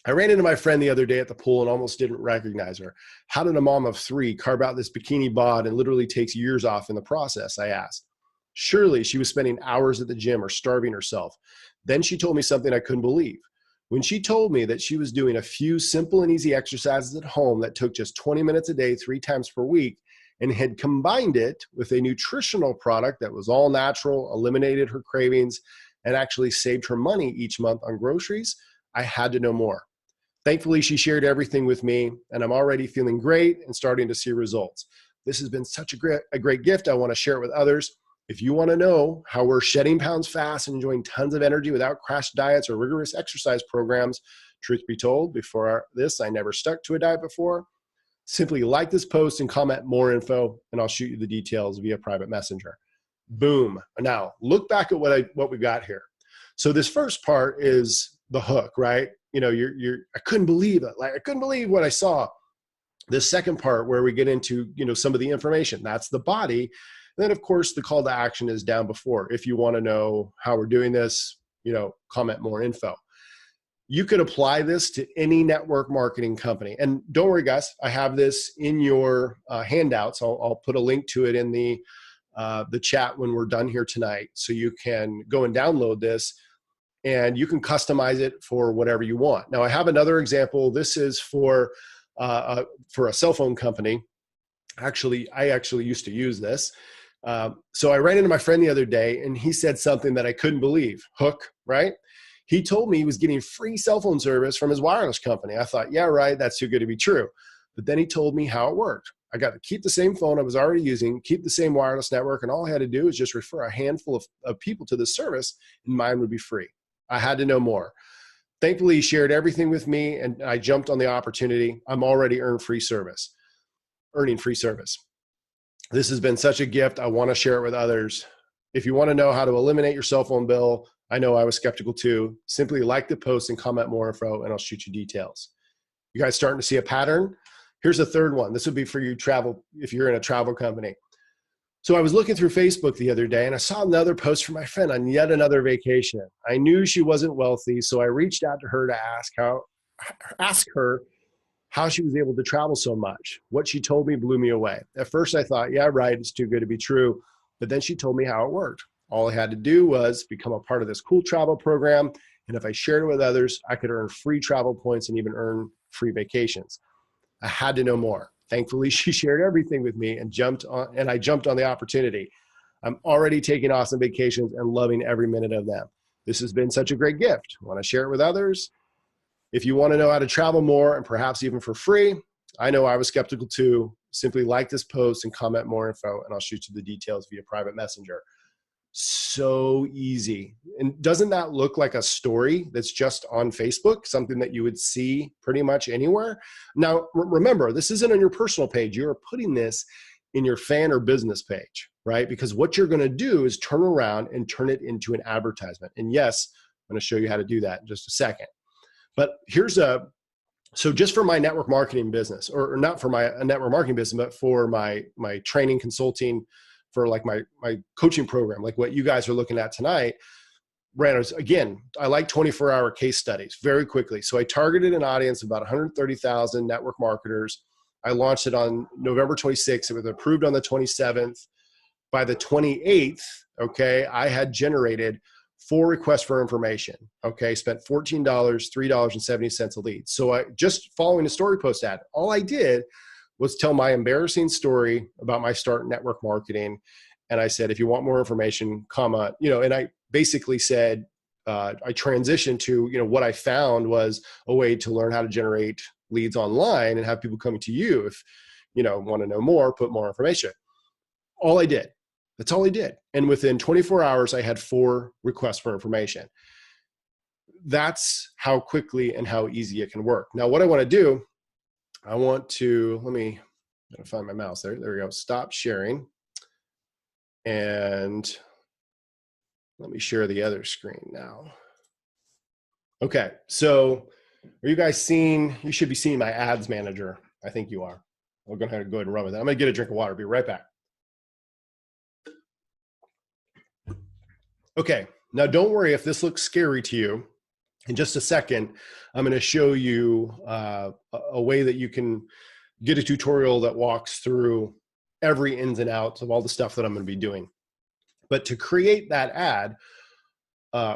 I ran into my friend the other day at the pool and almost didn't recognize her. How did a mom of 3 carve out this bikini bod and literally takes years off in the process? I asked. Surely she was spending hours at the gym or starving herself. Then she told me something I couldn't believe. When she told me that she was doing a few simple and easy exercises at home that took just 20 minutes a day, 3 times per week, and had combined it with a nutritional product that was all natural, eliminated her cravings, and actually saved her money each month on groceries, I had to know more. Thankfully, she shared everything with me, and I'm already feeling great and starting to see results. This has been such a great gift. I want to share it with others. If you want to know how we're shedding pounds fast and enjoying tons of energy without crash diets or rigorous exercise programs, truth be told, before this, I never stuck to a diet before. Simply like this post and comment more info, and I'll shoot you the details via private messenger. Boom. Now, look back at what we got here. So this first part is the hook, right? You know, I couldn't believe it. Like, I couldn't believe what I saw. The second part where we get into, some of the information, that's the body. And then of course the call to action is down before. If you want to know how we're doing this, comment more info. You could apply this to any network marketing company. And don't worry, guys, I have this in your handouts. I'll put a link to it in the chat when we're done here tonight. So you can go and download this and you can customize it for whatever you want. Now I have another example. This is for a cell phone company. Actually, I actually used to use this. So I ran into my friend the other day and he said something that I couldn't believe. Hook, right? He told me he was getting free cell phone service from his wireless company. I thought, yeah, right, that's too good to be true. But then he told me how it worked. I got to keep the same phone I was already using, keep the same wireless network, and all I had to do is just refer a handful of people to this service, and mine would be free. I had to know more. Thankfully, he shared everything with me, and I jumped on the opportunity. I'm already earning free service. This has been such a gift. I want to share it with others. If you want to know how to eliminate your cell phone bill, I know I was skeptical too. Simply like the post and comment more info, and I'll shoot you details. You guys starting to see a pattern? Here's a third one. This would be for you if you're in a travel company. So I was looking through Facebook the other day and I saw another post from my friend on yet another vacation. I knew she wasn't wealthy, so I reached out to her to ask her how she was able to travel so much. What she told me blew me away. At first I thought, yeah, right, it's too good to be true. But then she told me how it worked. All I had to do was become a part of this cool travel program. And if I shared it with others, I could earn free travel points and even earn free vacations. I had to know more. Thankfully, she shared everything with me and I jumped on the opportunity. I'm already taking awesome vacations and loving every minute of them. This has been such a great gift. I want to share it with others. If you want to know how to travel more and perhaps even for free, I know I was skeptical too. Simply like this post and comment more info, and I'll shoot you the details via private messenger. So easy. And doesn't that look like a story that's just on Facebook, something that you would see pretty much anywhere? Now, remember, this isn't on your personal page. You're putting this in your fan or business page, right? Because what you're going to do is turn around and turn it into an advertisement. And yes, I'm going to show you how to do that in just a second. But so just for my network marketing business, or not for my network marketing business, but for my training consulting, for like my coaching program, like what you guys are looking at tonight, again, I like 24-hour case studies very quickly. So I targeted an audience of about 130,000 network marketers. I launched it on November 26th. It was approved on the 27th. By the 28th, okay, I had generated 4 requests for information. Okay, spent $14, $3.70 a lead. So I just following a story post ad, all I did was tell my embarrassing story about my start in network marketing. And I said, if you want more information, and I basically said, I transitioned to, what I found was a way to learn how to generate leads online and have people coming to you. If, want to know more, put more information. All I did. That's all I did. And within 24 hours, I had 4 requests for information. That's how quickly and how easy it can work. Now, what I want to do, let me find my mouse there. There we go. Stop sharing. And Let me share the other screen now. Okay, so are you guys seeing, you should be seeing my ads manager. I think you are. We're going to go ahead and run with it. I'm going to get a drink of water. Be right back. Okay, now don't worry if this looks scary to you. In just a second, I'm going to show you a way that you can get a tutorial that walks through every ins and outs of all the stuff that I'm going to be doing. But to create that ad,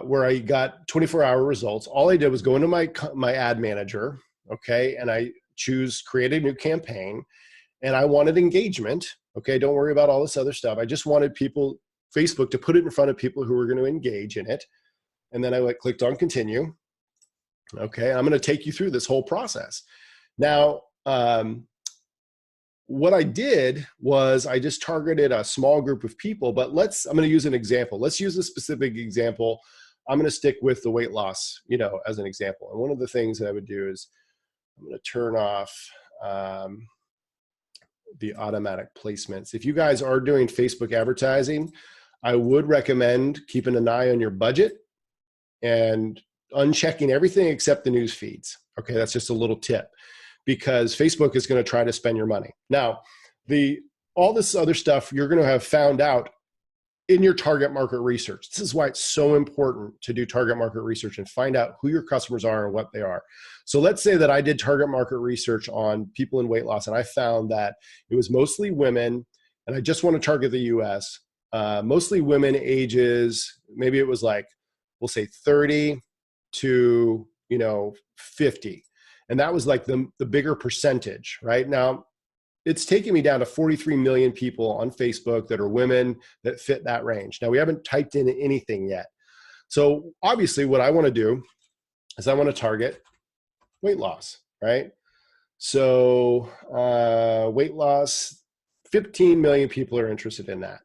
where I got 24-hour results, all I did was go into my ad manager, okay, and I choose create a new campaign, and I wanted engagement, okay, don't worry about all this other stuff. I just wanted Facebook to put it in front of people who were going to engage in it, and then I clicked on continue. Okay, I'm going to take you through this whole process. Now, what I did was I just targeted a small group of people, but I'm going to use an example. Let's use a specific example. I'm going to stick with the weight loss, as an example. And one of the things that I would do is I'm going to turn off the automatic placements. If you guys are doing Facebook advertising, I would recommend keeping an eye on your budget and unchecking everything except the news feeds. Okay, that's just a little tip, because Facebook is going to try to spend your money. Now, all this other stuff you're going to have found out in your target market research. This is why it's so important to do target market research and find out who your customers are and what they are. So let's say that I did target market research on people in weight loss, and I found that it was mostly women, and I just want to target the US, mostly women ages, maybe it was like, we'll say 30 to 50. And that was like the bigger percentage. Right now, it's taken me down to 43 million people on Facebook that are women that fit that range. Now, we haven't typed in anything yet. So obviously what I want to do is I want to target weight loss, right? So weight loss, 15 million people are interested in that.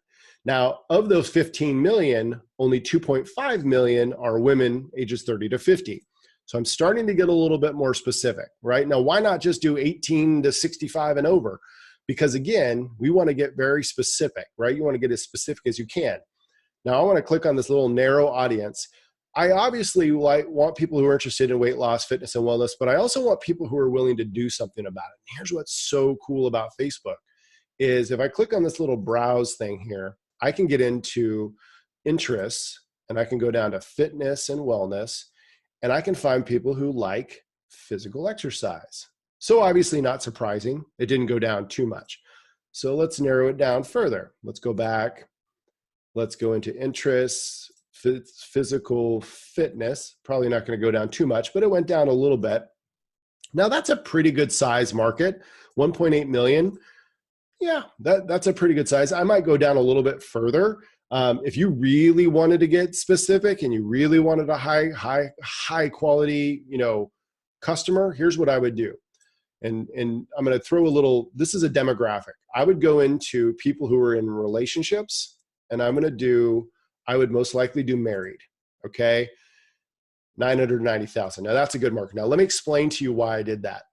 Now, of those 15 million, only 2.5 million are women ages 30 to 50. So I'm starting to get a little bit more specific, right? Now, why not just do 18 to 65 and over? Because again, we want to get very specific, right? You want to get as specific as you can. Now, I want to click on this little narrow audience. I obviously want people who are interested in weight loss, fitness, and wellness, but I also want people who are willing to do something about it. And here's what's so cool about Facebook is if I click on this little browse thing here, I can get into interests, and I can go down to fitness and wellness, and I can find people who like physical exercise. So obviously not surprising, it didn't go down too much. So let's narrow it down further. Let's go back. Let's go into interests, physical fitness. Probably not going to go down too much, but it went down a little bit. Now that's a pretty good size market, 1.8 million. Yeah, that's a pretty good size. I might go down a little bit further. If you really wanted to get specific and you really wanted a high quality, customer, here's what I would do. And I'm going to throw this is a demographic. I would go into people who are in relationships, and I would most likely do married. Okay. 990,000. Now that's a good market. Now let me explain to you why I did that.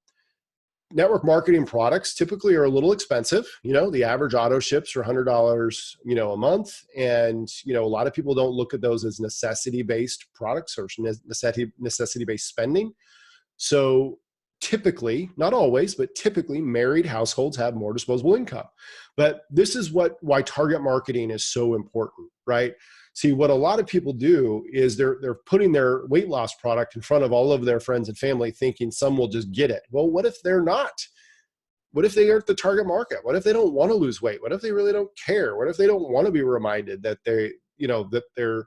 Network marketing products typically are a little expensive. The average auto ships are $100, a month. And, a lot of people don't look at those as necessity-based products or necessity-based spending. So typically, not always, but typically married households have more disposable income. But this is why target marketing is so important, right? See, what a lot of people do is they're putting their weight loss product in front of all of their friends and family thinking some will just get it. Well, what if they're not? What if they aren't the target market? What if they don't want to lose weight? What if they really don't care? What if they don't want to be reminded that they're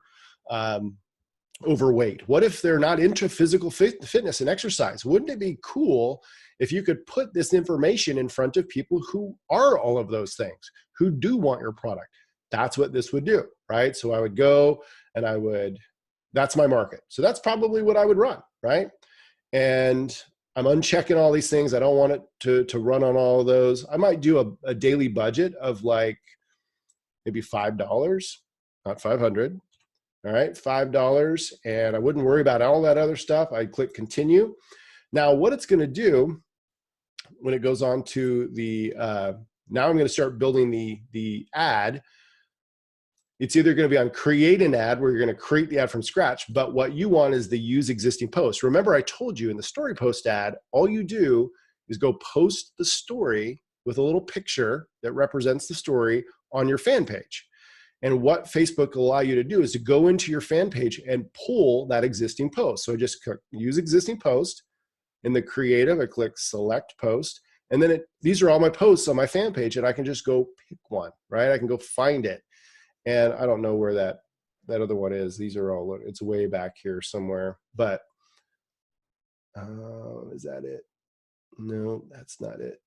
overweight? What if they're not into physical fitness and exercise? Wouldn't it be cool if you could put this information in front of people who are all of those things, who do want your product? That's what this would do, right? So I would go and that's my market. So that's probably what I would run, right? And I'm unchecking all these things. I don't want it to run on all of those. I might do a daily budget of like maybe $5, not 500. All right, $5. And I wouldn't worry about all that other stuff. I'd click continue. Now what it's going to do when it goes on to now I'm going to start building the ad. It's either going to be on create an ad where you're going to create the ad from scratch, but what you want is the use existing post. Remember, I told you in the story post ad, all you do is go post the story with a little picture that represents the story on your fan page. And what Facebook will allow you to do is to go into your fan page and pull that existing post. So I just click use existing post. In the creative, I click select post. And then these are all my posts on my fan page, and I can just go pick one, right? I can go find it. And I don't know where that other one is. These are all, it's way back here somewhere. But is that it? No, that's not it.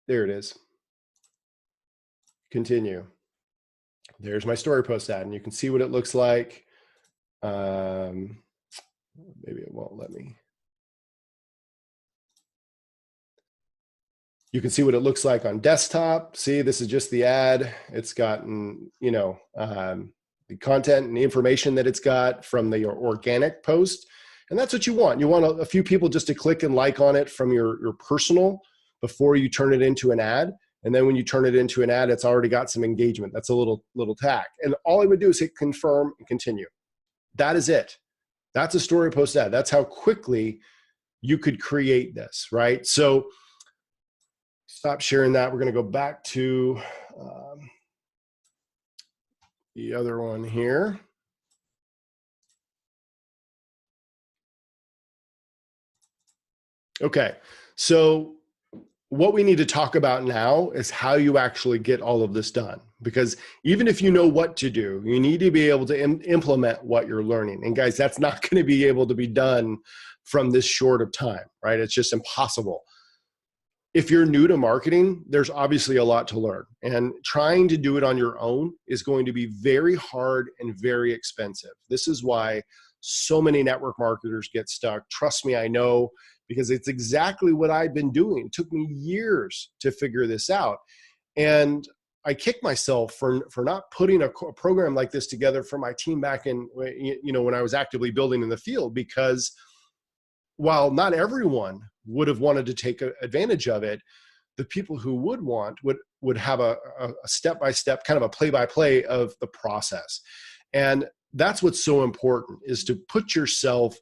There it is. Continue. There's my story post ad, and you can see what it looks like. Maybe it won't let me. You can see what it looks like on desktop. See, this is just the ad. It's gotten, the content and the information that it's got from the organic post. And that's what you want. You want a few people just to click and like on it from your personal before you turn it into an ad. And then when you turn it into an ad, it's already got some engagement. That's a little tack. And all I would do is hit confirm and continue. That is it. That's a story post ad. That's how quickly you could create this, right? So stop sharing that. We're going to go back to the other one here. Okay, so what we need to talk about now is how you actually get all of this done. Because even if you know what to do, you need to be able to implement what you're learning. And guys, that's not going to be able to be done from this short of time, right? It's just impossible. If you're new to marketing, there's obviously a lot to learn. And trying to do it on your own is going to be very hard and very expensive. This is why so many network marketers get stuck. Trust me, I know, because it's exactly what I've been doing. It took me years to figure this out. And I kick myself for not putting a program like this together for my team back in, when I was actively building in the field, because while not everyone would have wanted to take advantage of it, the people who would have a step-by-step, kind of a play-by-play of the process. And that's what's so important, is to put yourself,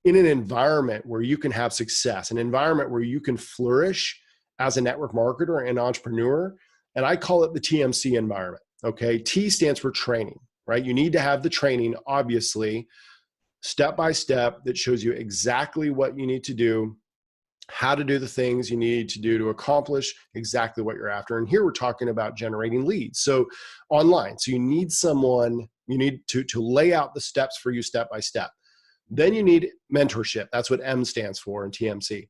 in an environment where you can have success, an environment where you can flourish as a network marketer and entrepreneur. And I call it the TMC environment. Okay. T stands for training, right? You need to have the training, obviously, step by step, that shows you exactly what you need to do, how to do the things you need to do to accomplish exactly what you're after. And here we're talking about generating leads. So online, so you need someone, you need to lay out the steps for you step by step. Then you need mentorship. That's what M stands for in TMC.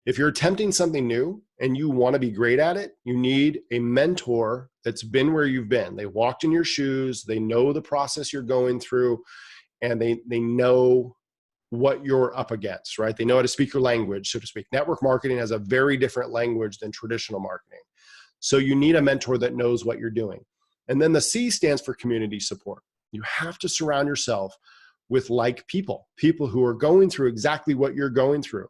If you're attempting something new and you want to be great at it, you need a mentor that's been where you've been. They walked in your shoes, they know the process you're going through, and they know what you're up against, right? They know how to speak your language, so to speak. Network marketing has a very different language than traditional marketing. So you need a mentor that knows what you're doing. And then the C stands for community support. You have to surround yourself with like people who are going through exactly what you're going through.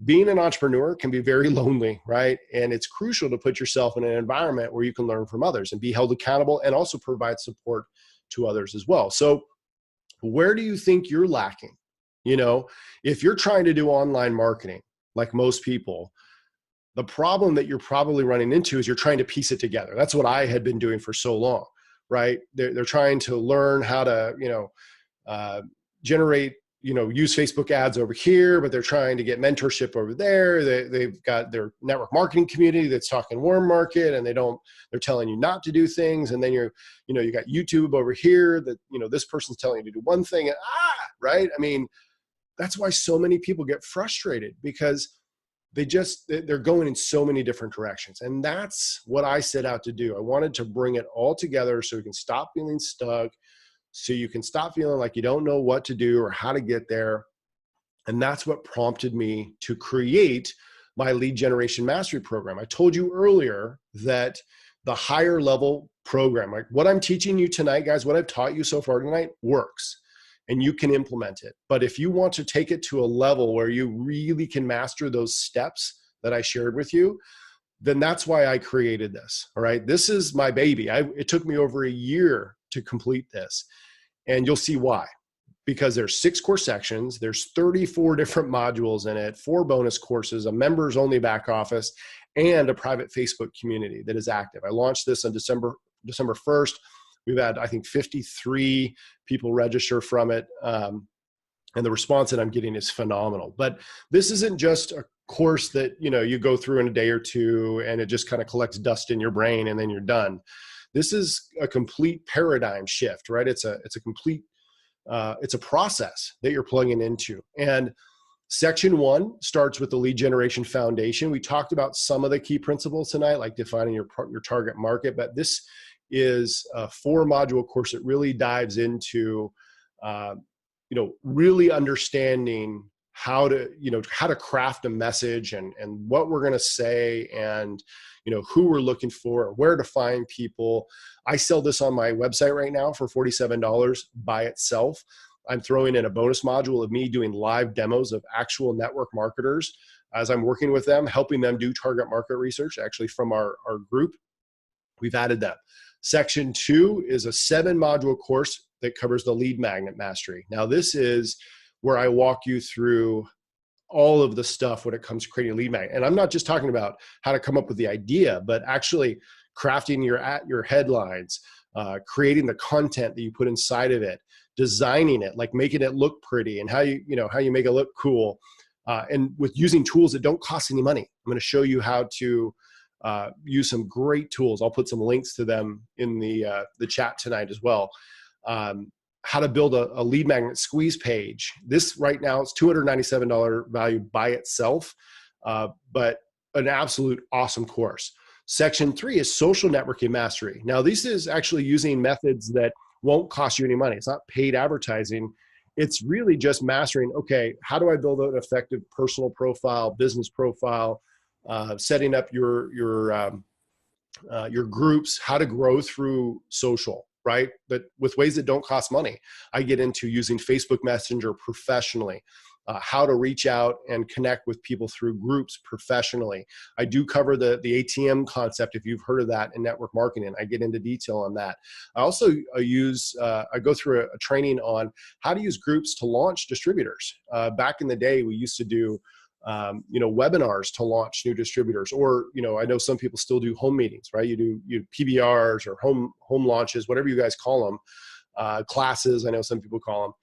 Being an entrepreneur can be very lonely, right? And it's crucial to put yourself in an environment where you can learn from others and be held accountable, and also provide support to others as well. So where do you think you're lacking? If you're trying to do online marketing, like most people, the problem that you're probably running into is you're trying to piece it together. That's what I had been doing for so long, right? They're trying to learn how to, generate, use Facebook ads over here, but they're trying to get mentorship over there. They've got their network marketing community that's talking warm market, and they're telling you not to do things. And then you got YouTube over here that, this person's telling you to do one thing, and right? I mean, that's why so many people get frustrated, because they're going in so many different directions. And that's what I set out to do. I wanted to bring it all together so we can stop feeling stuck, so you can stop feeling like you don't know what to do or how to get there. And that's what prompted me to create my lead generation mastery program. I told you earlier that the higher level program, like what I'm teaching you tonight, guys, what I've taught you so far tonight works, and you can implement it. But if you want to take it to a level where you really can master those steps that I shared with you, then that's why I created this. All right. This is my baby. It took me over a year to complete this. And you'll see why. Because there's 6 core sections, there's 34 different modules in it, 4 bonus courses, a members only back office, and a private Facebook community that is active. I launched this on December 1st. We've had, I think, 53 people register from it. And the response that I'm getting is phenomenal. But this isn't just a course that, you go through in a day or two and it just kind of collects dust in your brain and then you're done. This is a complete paradigm shift, right? It's a complete, it's a process that you're plugging into. And section 1 starts with the lead generation foundation. We talked about some of the key principles tonight, like defining your target market, but this is a 4-module course that really dives into, really understanding how to craft a message and what we're going to say and, who we're looking for, where to find people. I sell this on my website right now for $47 by itself. I'm throwing in a bonus module of me doing live demos of actual network marketers as I'm working with them, helping them do target market research, actually from our group. We've added that. Section 2 is a 7-module course that covers the lead magnet mastery. Now, this is where I walk you through all of the stuff when it comes to creating a lead magnet. And I'm not just talking about how to come up with the idea, but actually crafting your headlines, creating the content that you put inside of it, designing it, like making it look pretty, and how you make it look cool, and with using tools that don't cost any money. I'm going to show you how to use some great tools. I'll put some links to them in the chat tonight as well. How to build a lead magnet squeeze page. This right now is $297 value by itself, but an absolute awesome course. Section 3 is social networking mastery. Now, this is actually using methods that won't cost you any money. It's not paid advertising. It's really just mastering, okay, how do I build an effective personal profile, business profile, setting up your groups, how to grow through social, right? But with ways that don't cost money. I get into using Facebook Messenger professionally, how to reach out and connect with people through groups professionally. I do cover the ATM concept, if you've heard of that, in network marketing. I get into detail on that. I also I go through a training on how to use groups to launch distributors. Back in the day, we used to do webinars to launch new distributors, or, I know some people still do home meetings, right? You do PBRs or home launches, whatever you guys call them, classes, I know some people call them.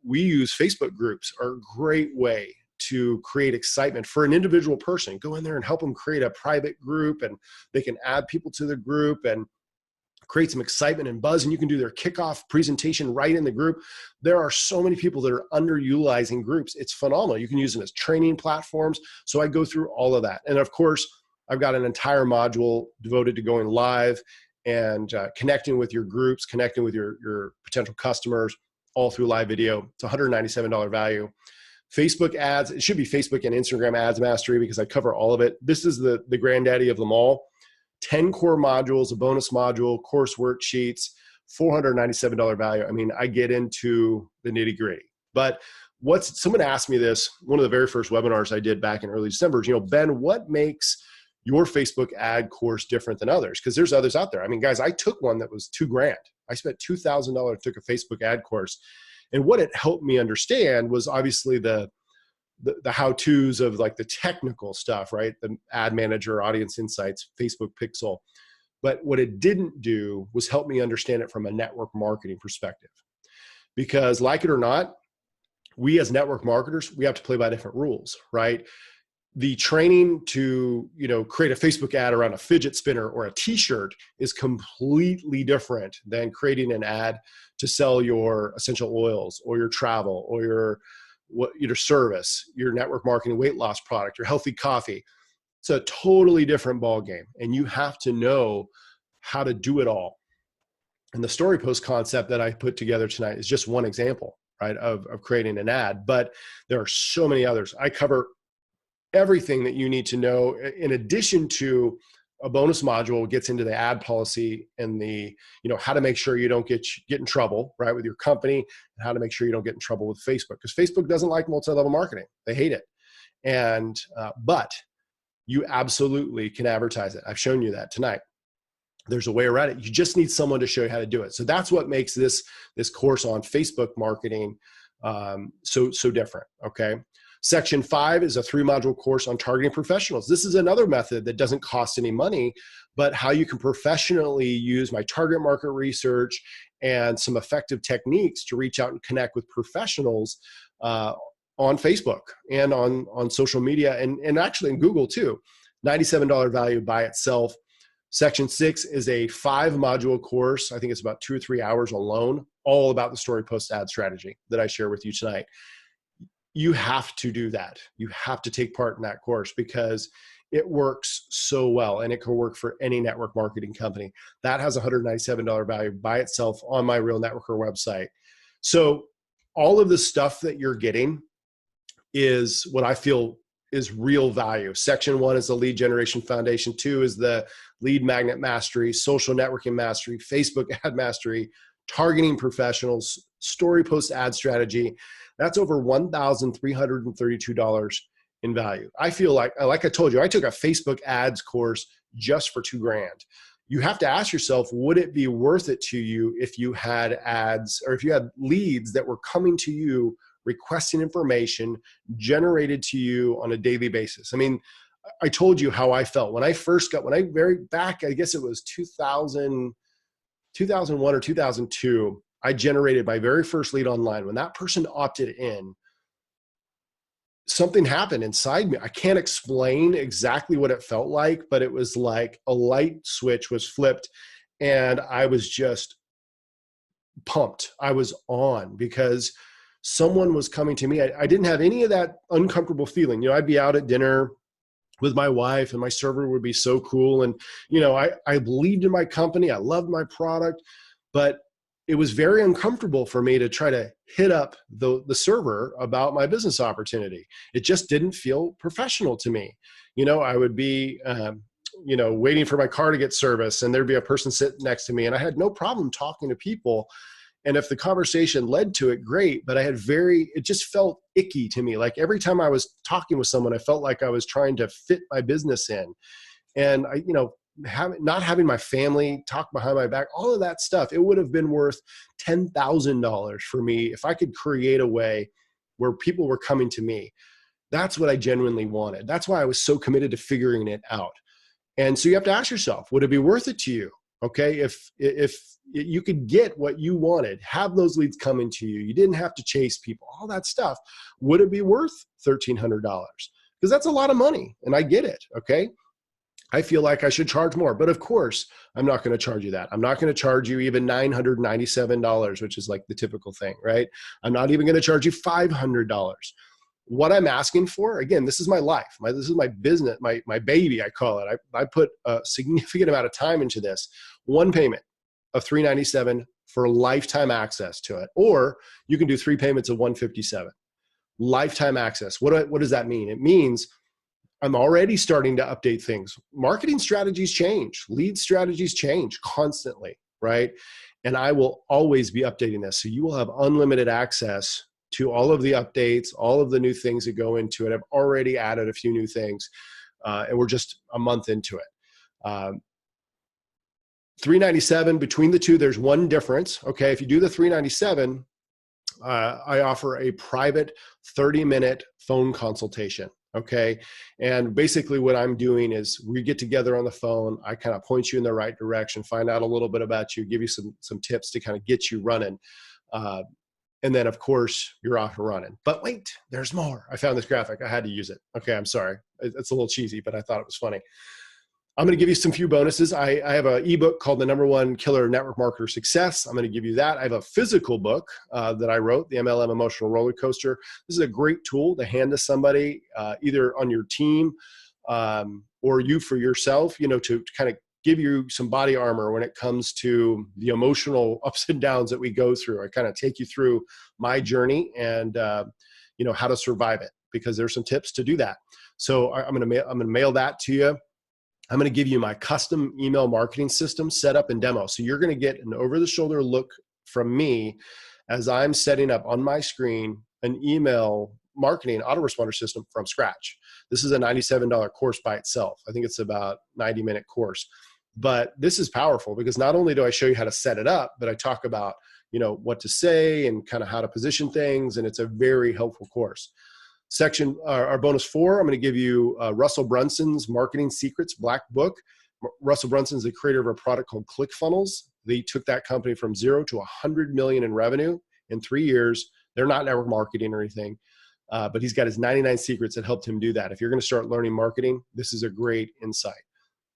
We use Facebook groups are a great way to create excitement for an individual person. Go in there and help them create a private group, and they can add people to the group and create some excitement and buzz, and you can do their kickoff presentation right in the group. There are so many people that are underutilizing groups. It's phenomenal. You can use them as training platforms. So I go through all of that. And of course, I've got an entire module devoted to going live and connecting with your groups, connecting with your potential customers, all through live video. It's $197 value. Facebook ads, it should be Facebook and Instagram ads mastery, because I cover all of it. This is the granddaddy of them all. 10 core modules, a bonus module, course worksheets, $497 value. I mean, I get into the nitty gritty. But someone asked me this, one of the very first webinars I did back in early December, is, Ben, what makes your Facebook ad course different than others? Because there's others out there. I mean, guys, I took one that was $2,000. I spent $2,000, took a Facebook ad course. And what it helped me understand was obviously the how-tos of like the technical stuff, right? The ad manager, audience insights, Facebook pixel. But what it didn't do was help me understand it from a network marketing perspective. Because like it or not, we as network marketers, we have to play by different rules, right? The training to, create a Facebook ad around a fidget spinner or a t-shirt is completely different than creating an ad to sell your essential oils or your travel or your service, your network marketing weight loss product, your healthy coffee. It's a totally different ball game, and you have to know how to do it all. And the story post concept that I put together tonight is just one example, right, of creating an ad, but there are so many others. I cover everything that you need to know, in addition to a bonus module gets into the ad policy and the, how to make sure you don't get in trouble, right, with your company, and how to make sure you don't get in trouble with Facebook, because Facebook doesn't like multi-level marketing. They hate it. And, but you absolutely can advertise it. I've shown you that tonight. There's a way around it. You just need someone to show you how to do it. So that's what makes this course on Facebook marketing so different. Okay. Section 5 is a 3-module course on targeting professionals. This is another method that doesn't cost any money, but how you can professionally use my target market research and some effective techniques to reach out and connect with professionals on Facebook and on social media and actually in Google too. $97 value by itself. Section 6 is a 5-module course. I think it's about 2 or 3 hours alone, all about the story post ad strategy that I share with you tonight. You have to do that. You have to take part in that course because it works so well and it can work for any network marketing company. That has $197 value by itself on my Real Networker website. So all of the stuff that you're getting is what I feel is real value. Section 1 is the lead generation foundation. 2 is the lead magnet mastery, social networking mastery, Facebook ad mastery, targeting professionals, story post ad strategy. That's over $1,332 in value. I feel like I told you, I took a Facebook ads course just for $2,000. You have to ask yourself, would it be worth it to you if you had ads or if you had leads that were coming to you requesting information generated to you on a daily basis? I mean, I told you how I felt when I very back, I guess it was 2001 or 2002, I generated my very first lead online. When that person opted in, something happened inside me. I can't explain exactly what it felt like, but it was like a light switch was flipped and I was just pumped. I was on because someone was coming to me. I didn't have any of that uncomfortable feeling. You know, I'd be out at dinner with my wife and my server would be so cool. And, you know, I believed in my company. I loved my product, but it was very uncomfortable for me to try to hit up the server about my business opportunity. It just didn't feel professional to me. You know, I would be, waiting for my car to get service and there'd be a person sitting next to me and I had no problem talking to people. And if the conversation led to it, great, but it just felt icky to me. Like every time I was talking with someone, I felt like I was trying to fit my business in. And not having my family talk behind my back, all of that stuff, it would have been worth $10,000 for me if I could create a way where people were coming to me. That's what I genuinely wanted. That's why I was so committed to figuring it out. And so you have to ask yourself, would it be worth it to you? Okay, if you could get what you wanted, have those leads coming to you, you didn't have to chase people, all that stuff, would it be worth $1,300? Because that's a lot of money, and I get it, okay? I feel like I should charge more, but of course, I'm not going to charge you that. I'm not going to charge you even $997, which is like the typical thing, right? I'm not even going to charge you $500. What I'm asking for, again, this is my life. This is my business, my baby, I call it. I put a significant amount of time into this. One payment of $397 for lifetime access to it, or you can do 3 payments of $157. Lifetime access. What does that mean? It means I'm already starting to update things. Marketing strategies change. Lead strategies change constantly, right? And I will always be updating this. So you will have unlimited access to all of the updates, all of the new things that go into it. I've already added a few new things, and we're just a month into it. $397 between the two, there's one difference. Okay, if you do the $397, I offer a private 30-minute phone consultation. Okay, and basically what I'm doing is we get together on the phone. I kind of point you in the right direction, find out a little bit about you, give you some tips to kind of get you running. And then, of course, you're off and running. But wait, there's more. I found this graphic. I had to use it. Okay, I'm sorry. It's a little cheesy, but I thought it was funny. I'm going to give you some few bonuses. I have an ebook called The #1 Killer Network Marketer Success. I'm going to give you that. I have a physical book that I wrote, The MLM Emotional Roller Coaster. This is a great tool to hand to somebody, either on your team or you for yourself, to kind of give you some body armor when it comes to the emotional ups and downs that we go through. I kind of take you through my journey and how to survive it, because there's some tips to do that. So I'm going to mail that to you. I'm going to give you my custom email marketing system set up and demo. So you're going to get an over-the-shoulder look from me as I'm setting up on my screen an email marketing autoresponder system from scratch. This is a $97 course by itself. I think it's about 90-minute course. But this is powerful because not only do I show you how to set it up, but I talk about, what to say and kind of how to position things. And it's a very helpful course. Our bonus 4, I'm going to give you Russell Brunson's Marketing Secrets Black Book. Russell Brunson is the creator of a product called ClickFunnels. They took that company from 0 to 100 million in revenue in 3 years. They're not network marketing or anything, but he's got his 99 secrets that helped him do that. If you're going to start learning marketing, this is a great insight.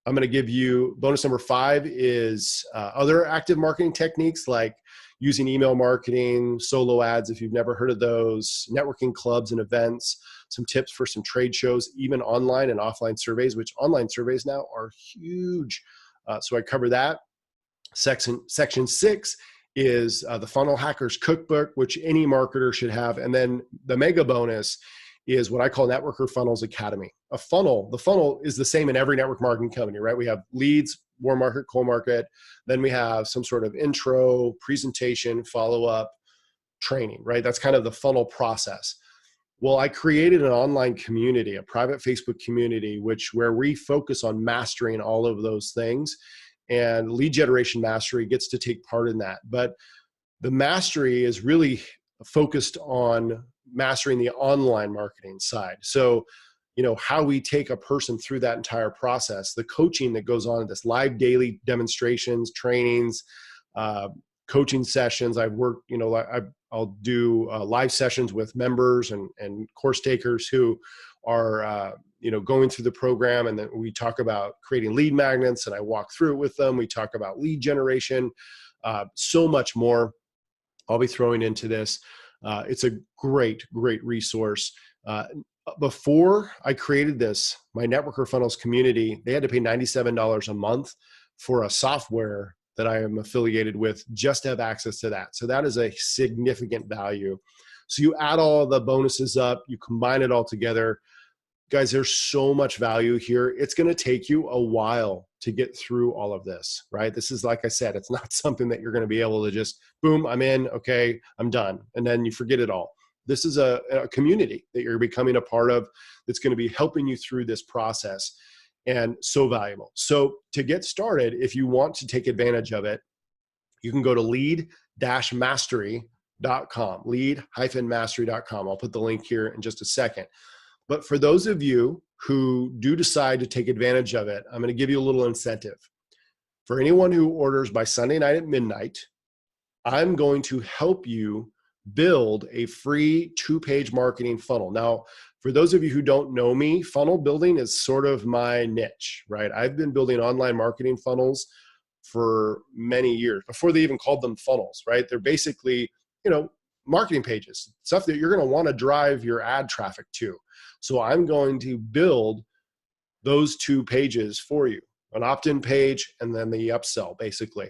I'm going to give you bonus number 5 is other active marketing techniques like using email marketing, solo ads, if you've never heard of those, networking clubs and events, some tips for some trade shows, even online and offline surveys, which online surveys now are huge. So I cover that. Section 6 is the Funnel Hackers Cookbook, which any marketer should have. And then the mega bonus is what I call Networker Funnels Academy. The funnel is the same in every network marketing company, right? We have leads, warm market, cold market. Then we have some sort of intro, presentation, follow-up, training, right? That's kind of the funnel process. Well, I created an online community, a private Facebook community, where we focus on mastering all of those things. And lead generation mastery gets to take part in that. But the mastery is really focused on mastering the online marketing side. So, how we take a person through that entire process, the coaching that goes on, this live daily demonstrations, trainings, coaching sessions. I've worked, I'll do live sessions with members and course takers who are, going through the program. And then we talk about creating lead magnets and I walk through it with them. We talk about lead generation, so much more I'll be throwing into this. It's a great, great resource. Before I created this, my Networker Funnels community, they had to pay $97 a month for a software that I am affiliated with just to have access to that. So that is a significant value. So you add all the bonuses up, you combine it all together. Guys, there's so much value here. It's going to take you a while to get through all of this, right? This is, like I said, it's not something that you're going to be able to just, boom, I'm in, okay, I'm done. And then you forget it all. This is a community that you're becoming a part of that's going to be helping you through this process, and so valuable. So to get started, if you want to take advantage of it, you can go to lead-mastery.com, lead-mastery.com. I'll put the link here in just a second. But for those of you who do decide to take advantage of it, I'm going to give you a little incentive. For anyone who orders by Sunday night at midnight, I'm going to help you build a free 2-page marketing funnel. Now, for those of you who don't know me, funnel building is sort of my niche, right? I've been building online marketing funnels for many years before they even called them funnels, right? They're basically, marketing pages, stuff that you're going to want to drive your ad traffic to. So I'm going to build those 2 pages for you, an opt-in page and then the upsell, basically.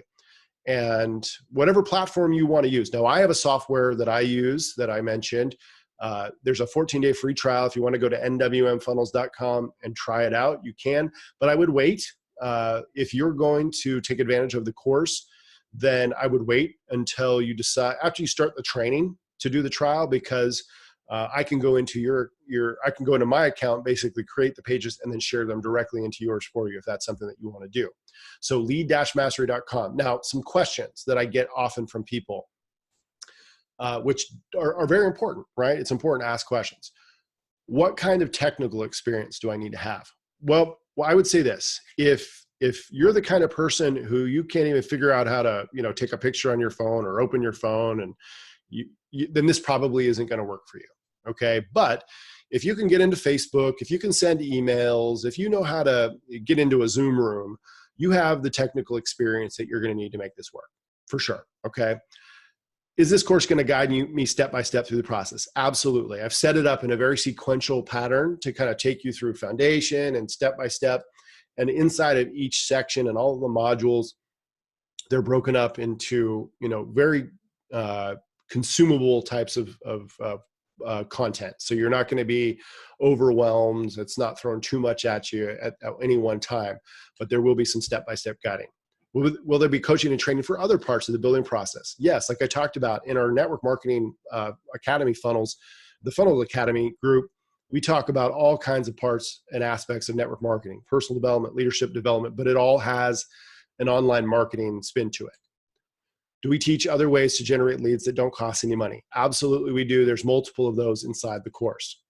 And whatever platform you want to use. Now, I have a software that I use that I mentioned. There's a 14-day free trial. If you want to go to nwmfunnels.com and try it out, you can. But I would wait. If you're going to take advantage of the course, then I would wait until you decide, after you start the training, to do the trial, because I can go into I can go into my account, basically create the pages and then share them directly into yours for you if that's something that you want to do. So lead-mastery.com. Now, some questions that I get often from people, which are very important, right? It's important to ask questions. What kind of technical experience do I need to have? Well, I would say this. If you're the kind of person who you can't even figure out how to, take a picture on your phone or open your phone, and then this probably isn't going to work for you. Okay. But if you can get into Facebook, if you can send emails, if you know how to get into a Zoom room, you have the technical experience that you're going to need to make this work, for sure. Okay. Is this course going to guide me step by step through the process? Absolutely. I've set it up in a very sequential pattern to kind of take you through foundation and step by step. And inside of each section and all of the modules, they're broken up into, very consumable types of content. So you're not going to be overwhelmed. It's not thrown too much at you at any one time, but there will be some step-by-step guiding. Will there be coaching and training for other parts of the building process? Yes. Like I talked about in our Network Marketing Academy funnels, the Funnel Academy group, we talk about all kinds of parts and aspects of network marketing, personal development, leadership development, but it all has an online marketing spin to it. Do we teach other ways to generate leads that don't cost any money? Absolutely, we do. There's multiple of those inside the course.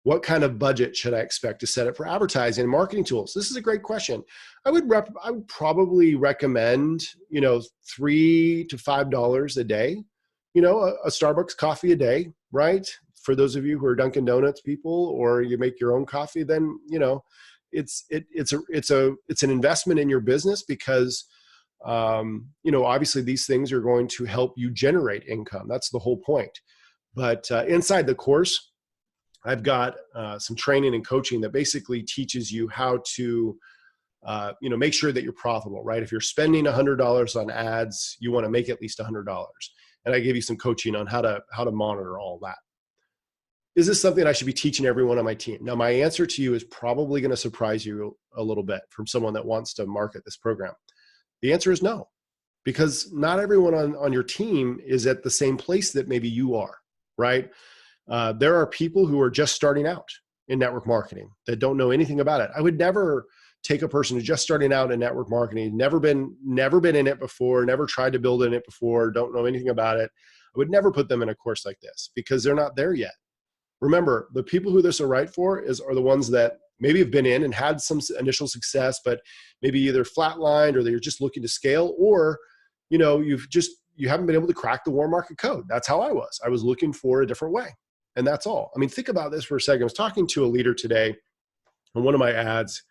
What kind of budget should I expect to set up for advertising and marketing tools? This is a great question. I would probably recommend, $3 to $5 a day, a Starbucks coffee a day, right? For those of you who are Dunkin' Donuts people, or you make your own coffee, then, it's an investment in your business because, obviously these things are going to help you generate income. That's the whole point. But inside the course, I've got some training and coaching that basically teaches you how to, make sure that you're profitable, right? If you're spending $100 on ads, you want to make at least $100. And I give you some coaching on how to monitor all that. Is this something I should be teaching everyone on my team? Now, my answer to you is probably going to surprise you a little bit from someone that wants to market this program. The answer is no, because not everyone on your team is at the same place that maybe you are, right? There are people who are just starting out in network marketing that don't know anything about it. I would never take a person who's just starting out in network marketing, never been in it before, never tried to build in it before, don't know anything about it. I would never put them in a course like this because they're not there yet. Remember, the people who this are right for are the ones that maybe have been in and had some initial success, but maybe either flatlined or they're just looking to scale, or, you haven't been able to crack the warm market code. That's how I was. I was looking for a different way. And that's all. I mean, think about this for a second. I was talking to a leader today on one of my ads,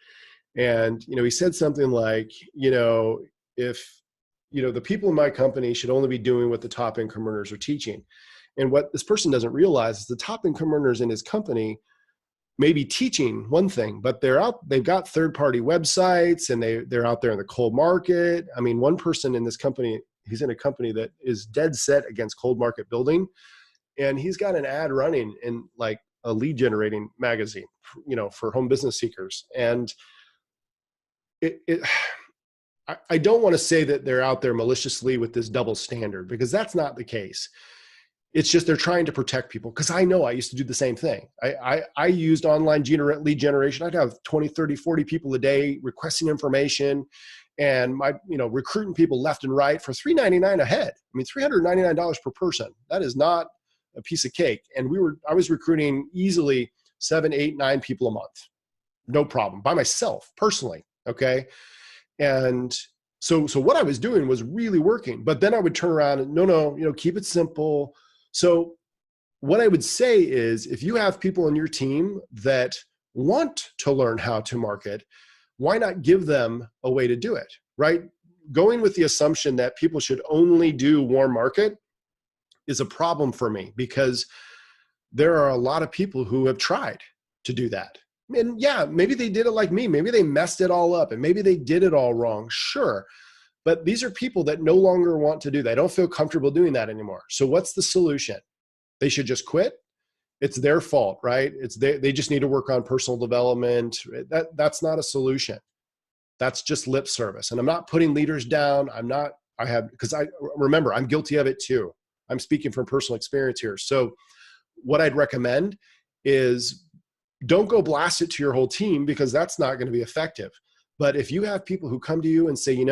and, he said something like, if, the people in my company should only be doing what the top income earners are teaching. And what this person doesn't realize is the top income earners in his company may be teaching one thing, but they've got third-party websites and they're out there in the cold market. I mean, one person in this company, he's in a company that is dead set against cold market building. And he's got an ad running in like a lead generating magazine, for home business seekers. And I don't want to say that they're out there maliciously with this double standard, because that's not the case. It's just they're trying to protect people, because I know I used to do the same thing. I used online lead generation. I'd have 20, 30, 40 people a day requesting information, and recruiting people left and right for $3.99 a head. I mean, $399 per person. That is not a piece of cake. And I was recruiting easily 7, 8, 9 people a month. No problem, by myself personally. Okay. And so what I was doing was really working, but then I would turn around and no, keep it simple. So what I would say is, if you have people on your team that want to learn how to market, why not give them a way to do it, right? Going with the assumption that people should only do warm market is a problem for me, because there are a lot of people who have tried to do that. And yeah, maybe they did it like me. Maybe they messed it all up and maybe they did it all wrong. Sure. But these are people that no longer want to do that. They don't feel comfortable doing that anymore. So what's the solution? They should just quit. It's their fault, right? They just need to work on personal development. That's not a solution. That's just lip service. And I'm not putting leaders down. Because remember, I'm guilty of it too. I'm speaking from personal experience here. So what I'd recommend is, don't go blast it to your whole team, because that's not going to be effective. But if you have people who come to you and say,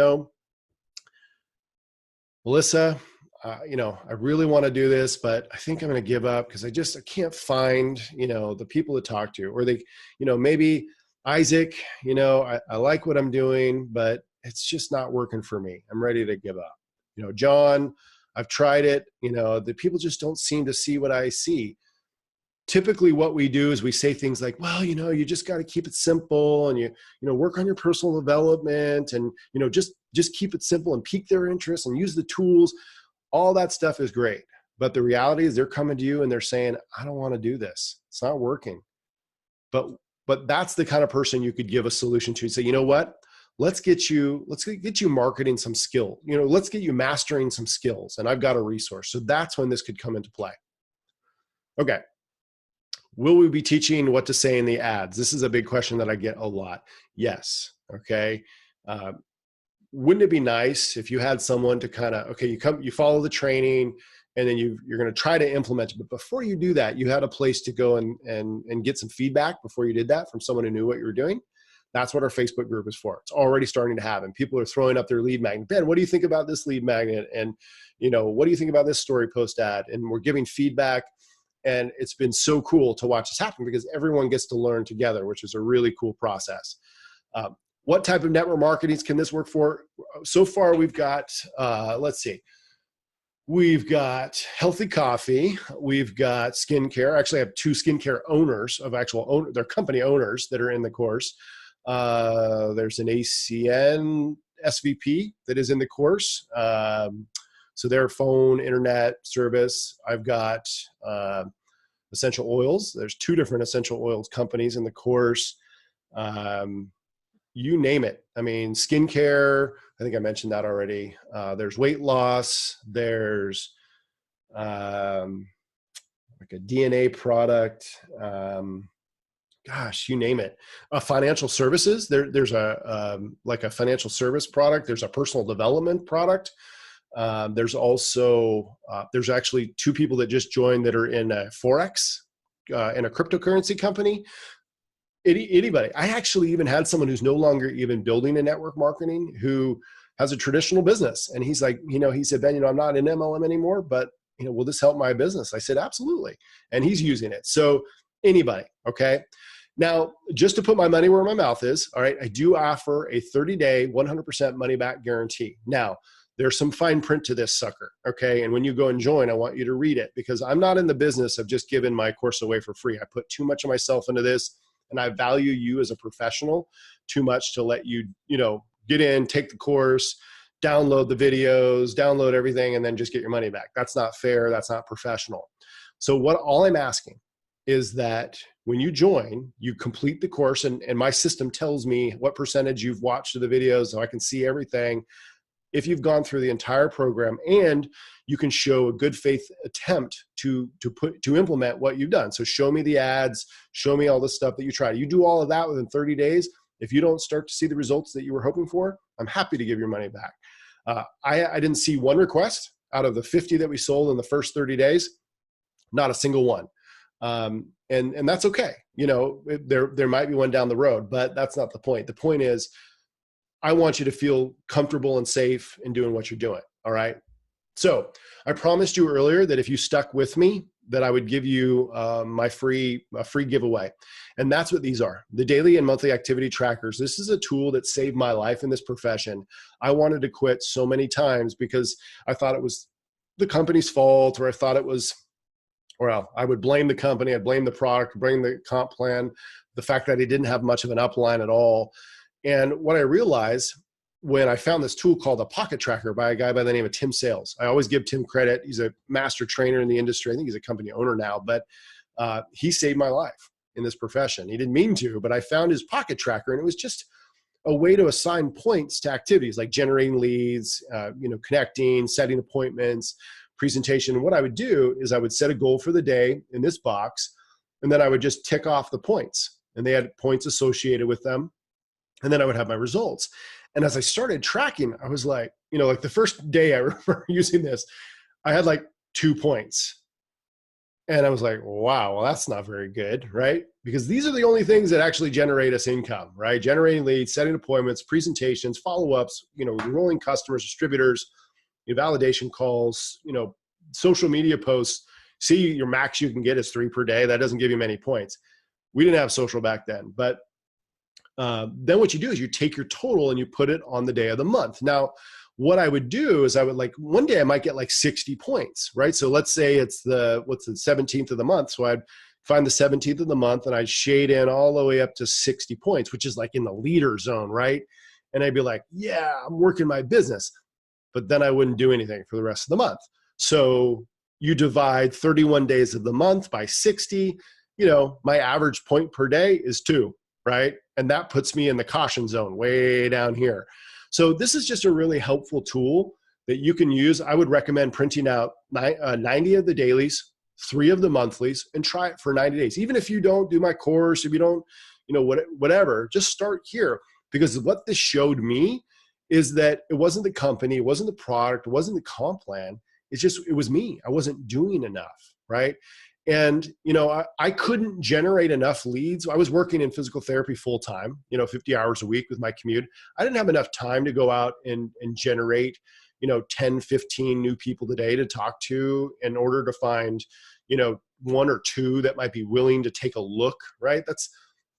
Melissa, I really want to do this, but I think I'm going to give up because I can't find, the people to talk to. Or they, maybe Isaac, I like what I'm doing, but it's just not working for me. I'm ready to give up. John, I've tried it. The people just don't seem to see what I see. Typically what we do is we say things like, well, you just got to keep it simple, and work on your personal development, and, just keep it simple and pique their interest and use the tools. All that stuff is great. But the reality is they're coming to you and they're saying, I don't want to do this. It's not working. But that's the kind of person you could give a solution to. Say, you know what? Let's get you marketing some skill. Let's get you mastering some skills. And I've got a resource. So that's when this could come into play. Okay. Will we be teaching what to say in the ads? This is a big question that I get a lot. Yes. Okay. Wouldn't it be nice if you had someone to you follow the training and then you're going to try to implement it. But before you do that, you had a place to go and get some feedback before you did that from someone who knew what you were doing. That's what our Facebook group is for. It's already starting to happen. People are throwing up their lead magnet. Ben, what do you think about this lead magnet? And, what do you think about this story post ad? And we're giving feedback. And it's been so cool to watch this happen because everyone gets to learn together, which is a really cool process. What type of network marketing can this work for? So far, we've got, let's see. We've got healthy coffee. We've got skincare. Actually, I have 2 skincare owners of they're company owners that are in the course. There's an ACN SVP that is in the course. So their phone, internet service. I've got essential oils. There's 2 different essential oils companies in the course. You name it. I mean, skincare, I think I mentioned that already. There's weight loss. There's like a DNA product. Gosh, you name it. Financial services. There's like a financial service product. There's a personal development product. There's also, there's actually 2 people that just joined that are in a Forex, in a cryptocurrency company. Anybody. I actually even had someone who's no longer even building a network marketing who has a traditional business. And he's like, he said, Ben, I'm not in MLM anymore, but will this help my business? I said, absolutely. And he's using it. So anybody. Okay. Now, just to put my money where my mouth is. All right. I do offer a 30-day, 100% money back guarantee. Now, there's some fine print to this sucker. Okay. And when you go and join, I want you to read it because I'm not in the business of just giving my course away for free. I put too much of myself into this. And I value you as a professional too much to let you, get in, take the course, download the videos, download everything, and then just get your money back. That's not fair. That's not professional. So all I'm asking is that when you join, you complete the course, and my system tells me what percentage you've watched of the videos, so I can see everything. If you've gone through the entire program, and you can show a good faith attempt to implement what you've done. So show me the ads, show me all the stuff that you tried. You do all of that within 30 days. If you don't start to see the results that you were hoping for, I'm happy to give your money back. I didn't see one request out of the 50 that we sold in the first 30 days, not a single one. And that's okay. There might be one down the road, but that's not the point. The point is, I want you to feel comfortable and safe in doing what you're doing. All right. So I promised you earlier that if you stuck with me, that I would give you a free giveaway. And that's what these are. The daily and monthly activity trackers. This is a tool that saved my life in this profession. I wanted to quit so many times because I thought it was the company's fault, or I thought it was, I would blame the company. I'd blame the product, blame the comp plan, the fact that I didn't have much of an upline at all. And what I realized when I found this tool called a Pocket Tracker by a guy by the name of Tim Sales. I always give Tim credit. He's a master trainer in the industry. I think he's a company owner now, but he saved my life in this profession. He didn't mean to, but I found his Pocket Tracker, and it was just a way to assign points to activities like generating leads, connecting, setting appointments, presentation. And what I would do is I would set a goal for the day in this box, and then I would just tick off the points, and they had points associated with them. And then I would have my results. And as I started tracking, I was like, like the first day I remember using this, I had like 2 points. And I was like, wow, well, that's not very good, right? Because these are the only things that actually generate us income, right? Generating leads, setting appointments, presentations, follow-ups, enrolling customers, distributors, validation calls, social media posts. See, your max you can get is 3 per day. That doesn't give you many points. We didn't have social back then, but then what you do is you take your total and you put it on the day of the month. Now, what I would do is I would one day I might get 60 points, right? So let's say it's the 17th of the month. So I'd find the 17th of the month and I'd shade in all the way up to 60 points, which is in the leader zone, right? And I'd be like, yeah, I'm working my business. But then I wouldn't do anything for the rest of the month. So you divide 31 days of the month by 60, my average point per day is 2, right? And that puts me in the caution zone way down here. So this is just a really helpful tool that you can use. I would recommend printing out 90 of the dailies, 3 of the monthlies, and try it for 90 days. Even if you don't do my course, if you don't, whatever, just start here. Because what this showed me is that it wasn't the company, it wasn't the product, it wasn't the comp plan. it was me. I wasn't doing enough, right? And, I couldn't generate enough leads. I was working in physical therapy full time, 50 hours a week with my commute. I didn't have enough time to go out and generate, 10, 15 new people today to talk to in order to find, one or two that might be willing to take a look, right?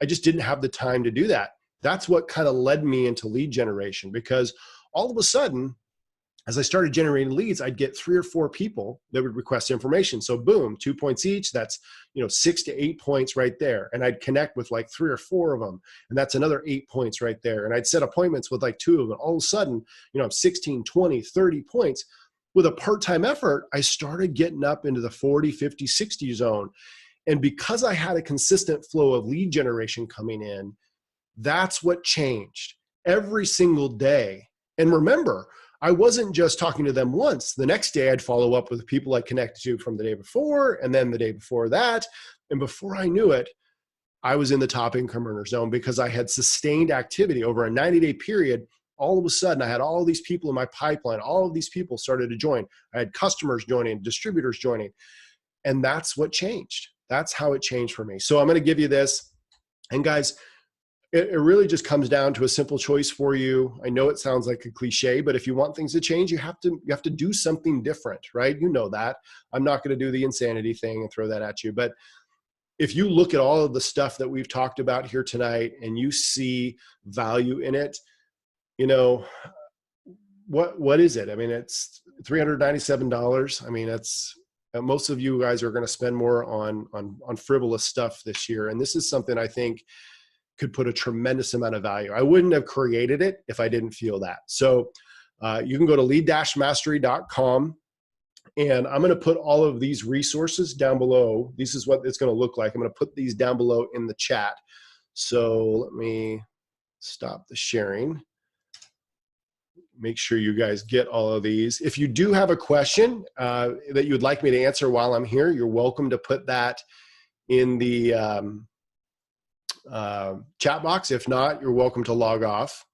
I just didn't have the time to do that. That's what kind of led me into lead generation, because all of a sudden, as I started generating leads, I'd get 3 or 4 people that would request information. So boom, 2 points each. That's, 6 to 8 points right there. And I'd connect with like 3 or 4 of them. And that's another 8 points right there. And I'd set appointments with like 2 of them. All of a sudden, 16, 20, 30 points. With a part-time effort, I started getting up into the 40, 50, 60 zone. And because I had a consistent flow of lead generation coming in, that's what changed every single day. And remember, I wasn't just talking to them once. The next day I'd follow up with people I connected to from the day before, and then the day before that. And before I knew it, I was in the top income earner zone because I had sustained activity over a 90-day period. All of a sudden, I had all these people in my pipeline. All of these people started to join. I had customers joining, distributors joining. And that's what changed. That's how it changed for me. So I'm going to give you this. And guys, it really just comes down to a simple choice for you. I know it sounds like a cliche, but if you want things to change, you have to do something different, right? You know that. I'm not going to do the insanity thing and throw that at you. But if you look at all of the stuff that we've talked about here tonight and you see value in it, what is it? I mean, it's $397. I mean, it's most of you guys are going to spend more on frivolous stuff this year. And this is something I think could put a tremendous amount of value. I wouldn't have created it if I didn't feel that. So you can go to lead-mastery.com, and I'm going to put all of these resources down below. This is what it's going to look like. I'm going to put these down below in the chat. So let me stop the sharing. Make sure you guys get all of these. If you do have a question that you'd like me to answer while I'm here, you're welcome to put that in the chat box. If not, you're welcome to log off.